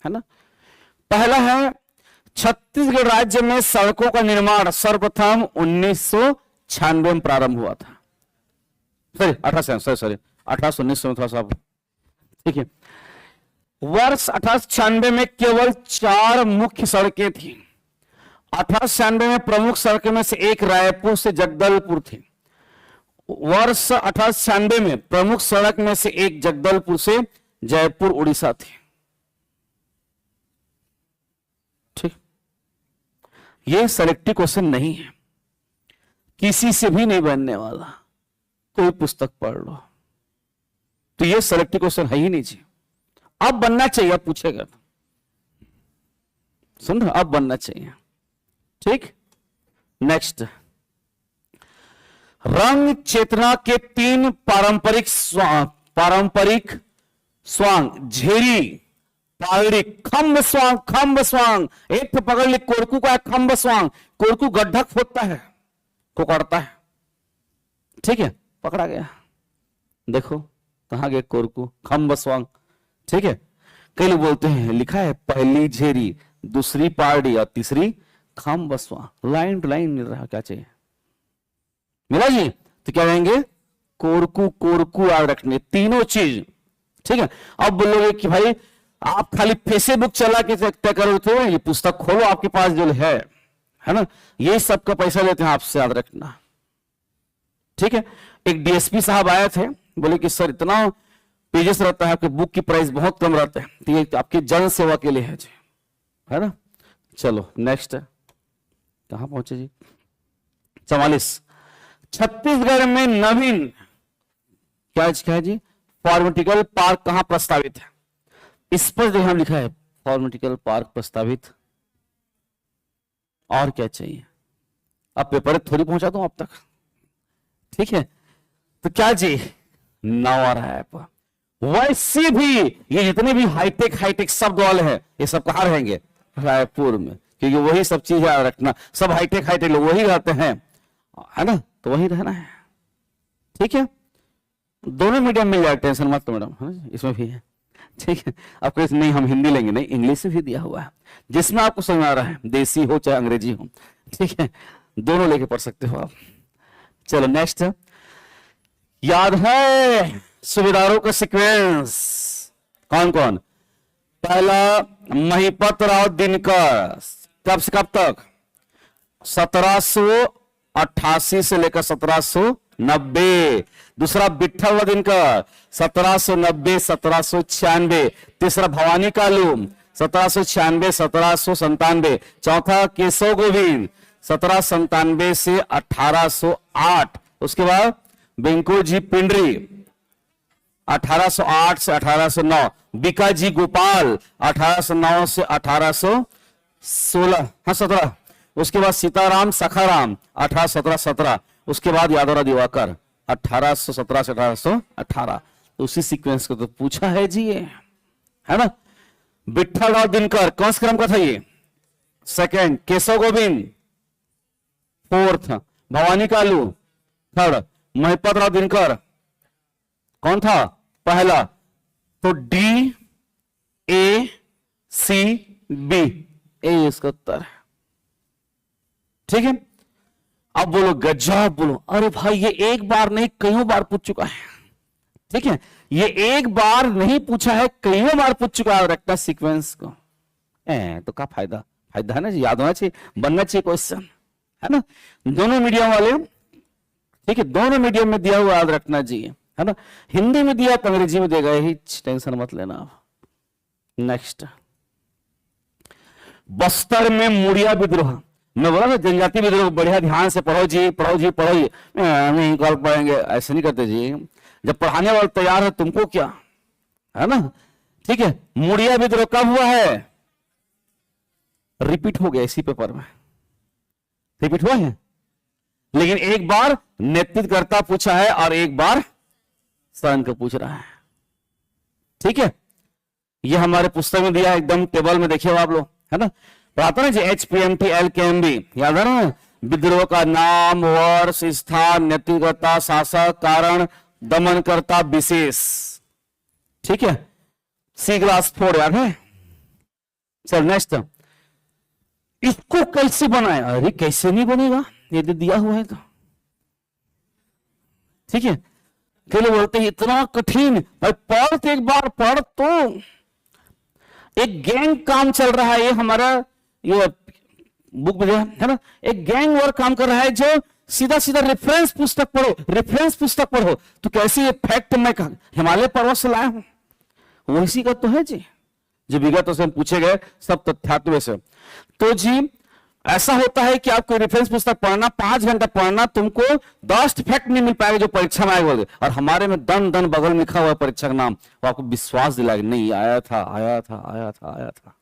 है ना? पहला है, छत्तीसगढ़ राज्य में सड़कों का निर्माण सर्वप्रथम 1996 में प्रारंभ हुआ था। सॉरी 1819 में, थोड़ा सा। ठीक है, वर्ष 1896 में केवल 4 मुख्य सड़कें थी। 1896 में प्रमुख सड़कों में से एक रायपुर से जगदलपुर थी। वर्ष 1896 में प्रमुख सड़क में से एक जगदलपुर से जयपुर उड़ीसा थी। ठीक, यह सेलेक्टिव क्वेश्चन नहीं है, किसी से भी नहीं बनने वाला। कोई पुस्तक पढ़ लो, तो यह सेलेक्टिव क्वेश्चन है ही नहीं जी। अब बनना चाहिए, अब पूछेगा, सुन रहे, अब बनना चाहिए। ठीक, नेक्स्ट, रंग चेतना के 3 पारंपरिक स्वांग, झेरी, पालड़ी, खम्ब स्वांग। एक पे पकड़ ली, कोरकू का खम्ब स्वांग। कोरकू गड्ढा खोदता है, कोकड़ता है। ठीक है, पकड़ा गया। देखो कहां गए कोरकू, खम्ब स्वांग। ठीक है, कई लोग बोलते हैं, लिखा है पहली झेरी, दूसरी पालड़ी और तीसरी खम्ब स्वांग। लाइन टू लाइन मिल रहा, क्या चाहिए? मिला जी? तो क्या कहेंगे? कोरकू याद रखने, तीनों चीज। ठीक है, अब बोलोगे कि भाई आप खाली फेसबुक चला के तय करो, तो ये पुस्तक खोलो, आपके पास जो है ना, ये सब का पैसा लेते हैं आपसे, याद रखना। ठीक है, एक डीएसपी साहब आए थे, बोले कि सर इतना पेजेस रहता है, आपके बुक की प्राइस बहुत कम रहता है, तो ये आपकी जन सेवा के लिए है जी, है ना। चलो नेक्स्ट है, कहां पहुंचे जी, 44। छत्तीसगढ़ में नवीन क्या है जी, फार्मेटिकल पार्क कहां प्रस्तावित है? इस पर जो हम लिखा है फार्मेटिकल पार्क प्रस्तावित, और क्या चाहिए? अब पेपर थोड़ी पहुंचा दूं आप तक, ठीक है। तो क्या जी, नाउ आ रहा है आप। वैसे भी ये जितने भी हाईटेक शब्द वाले हैं, ये सब कहां रहेंगे? रायपुर में, क्योंकि वही सब चीज याद रखना, सब हाईटेक लोग वही रहते हैं, है ना, तो वही रहना है, ठीक है। दोनों मीडियम मिल जाए, टेंशन मत लो मैडम, है ना, इसमें भी है, ठीक है। आपको नहीं हम हिंदी लेंगे, नहीं, इंग्लिश से भी दिया हुआ है, जिसमें आपको समझ आ रहा है, देसी हो चाहे अंग्रेजी हो, ठीक है, दोनों लेके पढ़ सकते हो आप। चलो नेक्स्ट, याद है सूबेदारों का सीक्वेंस कौन कौन? पहला महिपत राव दिनकर, कब से कब तक? 1788 से लेकर 1790। दूसरा विट्ठल दिनकर 1790 1796। तीसरा भवानी कालू 1796 1797। चौथा केशव गोविंद 1797 से 1808। उसके बाद बेंकुजी पिंडरी 1808 से 1809। बीकाजी गोपाल 1809 से 1816, हाँ 17। उसके बाद सीताराम सखाराम 1817। उसके बाद यादवराव दिवाकर 1817 से 1818। तो उसी सीक्वेंस को तो पूछा है जी ये, है ना। विट्ठलराव दिनकर कौन से क्रम का था ये? Second. Keshav Govind fourth. Bhavani Kalu third. Mahipat Rao Dinkar कौन था? पहला। तो डी ए सी बी, ए इसका उत्तर है, ठीक है। अब बोलो गजब, बोलो अरे भाई ये एक बार नहीं कईयों बार पूछ चुका है, ठीक है। ये एक बार नहीं पूछा है, कईयों बार पूछ चुका है। रखता सीक्वेंस को तो क्या फायदा, फायदा है ना जी, याद होना चाहिए, बनना चाहिए क्वेश्चन, है ना। दोनों मीडियम वाले, ठीक है, दोनों मीडियम में दिया हुआ याद रखना चाहिए, है ना। हिंदी में दिया तो अंग्रेजी में देगा, यही टेंशन मत लेना आप। नेक्स्ट, बस्तर में मुड़िया विद्रोह। मैं बोला ना जनजाति विद्रोह, बढ़िया ध्यान से पढ़ो जी, पढ़ो जी, पढ़ो जी, नहीं कल पढ़ेंगे, ऐसे नहीं करते जी। जब पढ़ाने वाला तैयार है तुमको क्या, है ना, ठीक है। मुड़िया विद्रोह कब हुआ है? रिपीट हो गया इसी पेपर में, रिपीट हुआ है, लेकिन एक बार नेतृत्वकर्ता पूछा है और एक बार सदन को पूछ रहा है, ठीक है। ये हमारे पुस्तक में दिया है, एकदम टेबल में देखिए आप लोग, है ना। पढ़ाता ना जी, HPMT LKMB, याद है ना। विद्रोह का नाम, वर्ष, स्थान, नेतृत्वकर्ता, शासक, कारण, दमनकर्ता विशेष, ठीक है। सी क्लास 4 याद है। चल नेक्स्ट, इसको कैसे बनाया? अरे कैसे नहीं बनेगा, यदि दिया हुआ है तो, ठीक है। कई लोग बोलते हैं इतना कठिन, भाई पढ़ तो एक बार पढ़ तो। एक गैंग काम चल रहा है, ये हमारा ये बुक में है ना, एक गैंग वर्क काम कर रहा है, जो सीधा सीधा रेफरेंस पुस्तक पढ़ो, रेफरेंस पुस्तक पढ़ो। तो कैसे ये फैक्ट मैं हिमालय पर्वत से लाया हूं, वैसी का तो है जी, जो विगत से पूछे गए सब तथ्यात्व से। तो जी ऐसा होता है कि आपको रेफरेंस पुस्तक पढ़ना, 5 घंटा पढ़ना, तुमको 10 फैक्ट नहीं मिल पाएगा जो परीक्षा में आएगा। और हमारे में दन दन बगल में लिखा हुआ परीक्षा का नाम, वो आपको विश्वास दिलाएगा, नहीं आया था आया था आया था आया था,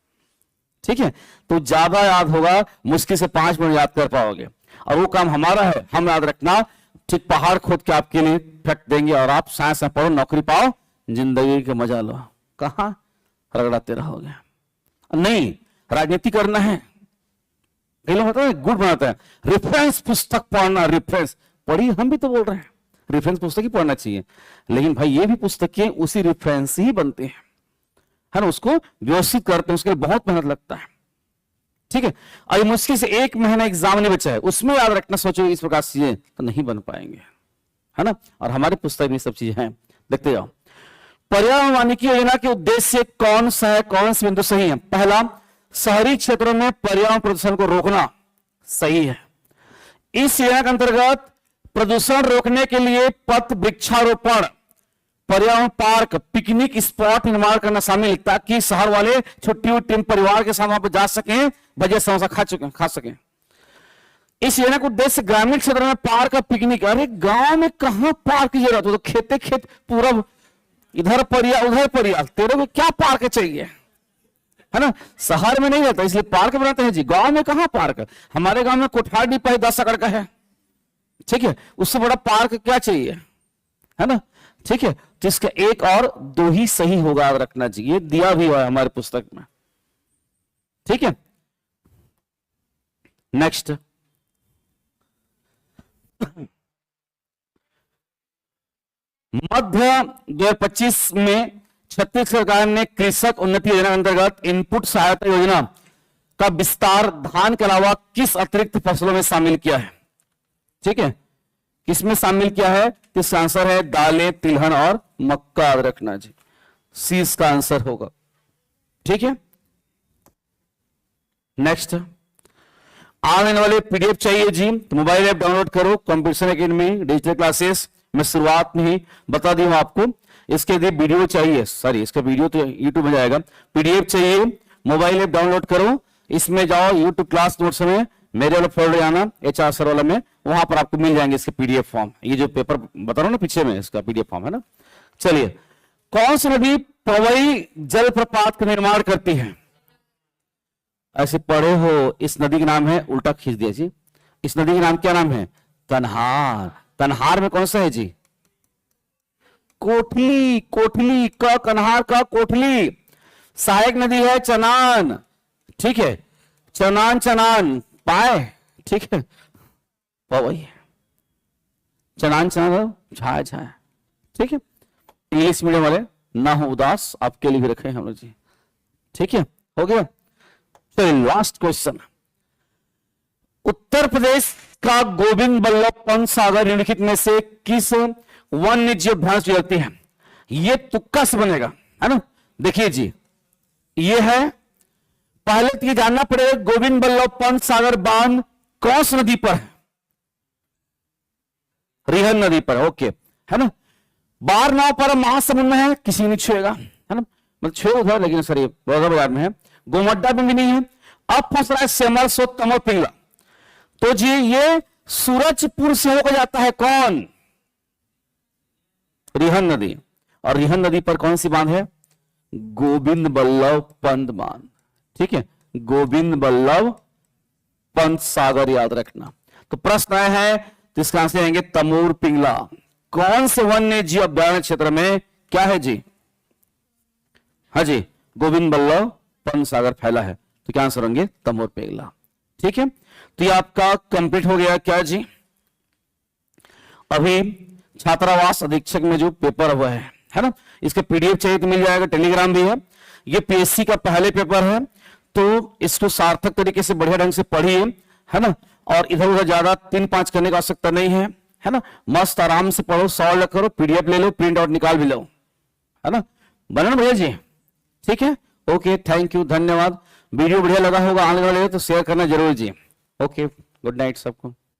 ठीक है। तो ज्यादा याद होगा, मुश्किल से 5 मिनट याद कर पाओगे, और वो काम हमारा है, हम याद रखना, ठीक। पहाड़ खोद के आपके लिए फैक्ट देंगे और आप साइंस में पढ़ो, नौकरी पाओ, जिंदगी का मजा लो। कहां रगड़ाते रहोगे? नहीं, राजनीति करना है। कई लोग होता है गुड बनाता है, रेफरेंस पुस्तक पढ़ना, रेफरेंस पढ़ी, हम भी तो बोल रहे हैं रेफरेंस पुस्तक ही पढ़ना चाहिए, लेकिन भाई ये भी पुस्तकें उसी रेफरेंस ही बनते हैं, है ना, उसको व्यवस्थित करते हैं, उसके लिए बहुत मेहनत लगता है, ठीक है। और मुश्किल से 1 महीना एग्जाम नहीं बचा है, उसमें याद रखना, सोचो इस प्रकार से चीजें तो नहीं बन पाएंगे, है ना। और हमारे पुस्तक में सब चीजें हैं, देखते जाओ। पर्यावरण वानिकी योजना के उद्देश्य कौन सा है, कौन से बिंदु सही है? पहला, शहरी क्षेत्रों में पर्यावरण प्रदूषण को रोकना, सही है। इस योजना के अंतर्गत प्रदूषण रोकने के लिए पथ वृक्षारोपण, पर्यावरण पार्क, पिकनिक स्पॉट निर्माण करना शामिल, ताकि शहर वाले छुट्टी उट्टी परिवार के साथ वहां पर जा सकें, बजे समोसा खा सकें। इस योजना का उद्देश्य ग्रामीण क्षेत्र में पार्क और पिकनिक। अरे गांव में कहां पार्क की जरूरत हो, तो खेते खेत पूरा इधर परिया उधर परिया, तेरे को क्या पार्क चाहिए, है ना। शहर में नहीं रहता इसलिए पार्क बनाते हैं जी, गांव में कहां पार्क। हमारे गांव में कोठार पाई 10 एकड़ का है, ठीक है, उससे बड़ा पार्क क्या चाहिए, है ना। ठीक है, तो इसका एक और दो ही सही होगा, याद रखना चाहिए, दिया भी हुआ है हमारे पुस्तक में। ठीक है, नेक्स्ट मध्य 2025 में छत्तीसगढ़ सरकार ने कृषक उन्नति योजना के अंतर्गत इनपुट सहायता योजना का विस्तार धान के अलावा किस अतिरिक्त फसलों में शामिल किया है। ठीक है, किसमें शामिल किया है, तो इसका आंसर है दालें, तिलहन और मक्का, याद रखना जी, सी इसका आंसर होगा। ठीक है, नेक्स्ट आने वाले पीडीएफ चाहिए जी, तो मोबाइल ऐप डाउनलोड करो, कंप्यूटर एकेडमी डिजिटल क्लासेस में शुरुआत में ही बता दी हूं आपको। इसके लिए वीडियो चाहिए, सॉरी इसका वीडियो तो यूट्यूब में जाएगा, पीडीएफ चाहिए, मोबाइल ऐप डाउनलोड करो, इसमें जाओ यूट्यूब क्लास नोट्स में, मेरे वाला फोल्डर जाना HR सर वाला में, वहां पर आपको मिल जाएंगे इसके पीडीएफ फॉर्म, ये जो पेपर बता रहा हूं ना पीछे में, इसका पीडीएफ फॉर्म है ना। चलिए, कौन सी नदी पवई जलप्रपात का निर्माण करती है। ऐसे पढ़े हो, इस नदी का नाम है, उल्टा खींच दिया जी, इस नदी का नाम क्या नाम है, कन्हार। कन्हार में कौन सा है जी, कोठली, कोठली का, कन्हार का कोठली। सहायक नदी है चनान, ठीक है, चनान चनान पाए, ठीक है, पवई चनान चनान छाया छाया। ठीक है, इंग्लिश मीडियम वाले ना हो उदास, आपके लिए भी रखे हम लोग जी। ठीक है, हो गया। चलिए लास्ट क्वेश्चन, उत्तर प्रदेश का गोविंद बल्लभ पंत सागर निम्नलिखित में से किस वन्य जीव अभ्यारण्य से गुजरती है। ये तुक्का से बनेगा, है ना। देखिए जी, ये है, पहले तो ये जानना पड़ेगा गोविंद बल्लभ पंत सागर बांध कौन सी नदी पर है, रिहन नदी पर, ओके, है ना। बारनाव पर महासमुंद में है, किसी नहीं छुएगा, है ना, मतलब छुए उधर, लेकिन सर ये बाजार में है। गोमड्डा में भी नहीं है। अब फंस रहा है सेमर सो तमो पिंगला, तो जी ये सूरजपुर से होकर जाता है कौन, रिहन नदी, और रिहन नदी पर कौन सी बांध है, गोविंद बल्लभ पंत बांध। ठीक है, गोविंद बल्लभ पंत सागर, याद रखना। तो प्रश्न आया है, तो इसका आंसर आएंगे तमोर पिंगला। कौन से वन्य जीव अभ्यारण्य क्षेत्र में क्या है जी, हाँ जी, गोविंद बल्लभ पंत सागर फैला है, तो क्या आंसर होंगे तमोर पिंगला। ठीक है, तो ये आपका कंप्लीट हो गया क्या जी। अभी छात्रावास अधीक्षक में जो पेपर हुआ है ना, इसका पीडीएफ चाहिए तो मिल जाएगा, टेलीग्राम भी है। ये पीएससी का पहले पेपर है, तो इसको सार्थक तरीके से बढ़िया ढंग से पढ़िए, है ना, और इधर उधर ज्यादा 3-5 करने का आवश्यकता नहीं है ना। मस्त आराम से पढ़ो, सॉल्व करो, पीडीएफ ले लो, प्रिंट आउट निकाल भी लो, है ना, बना ना भैया जी। ठीक है, ओके, थैंक यू, धन्यवाद। वीडियो बढ़िया लगा होगा, आने वाले तो शेयर करना जरूर जी। ओके, गुड नाइट सबको।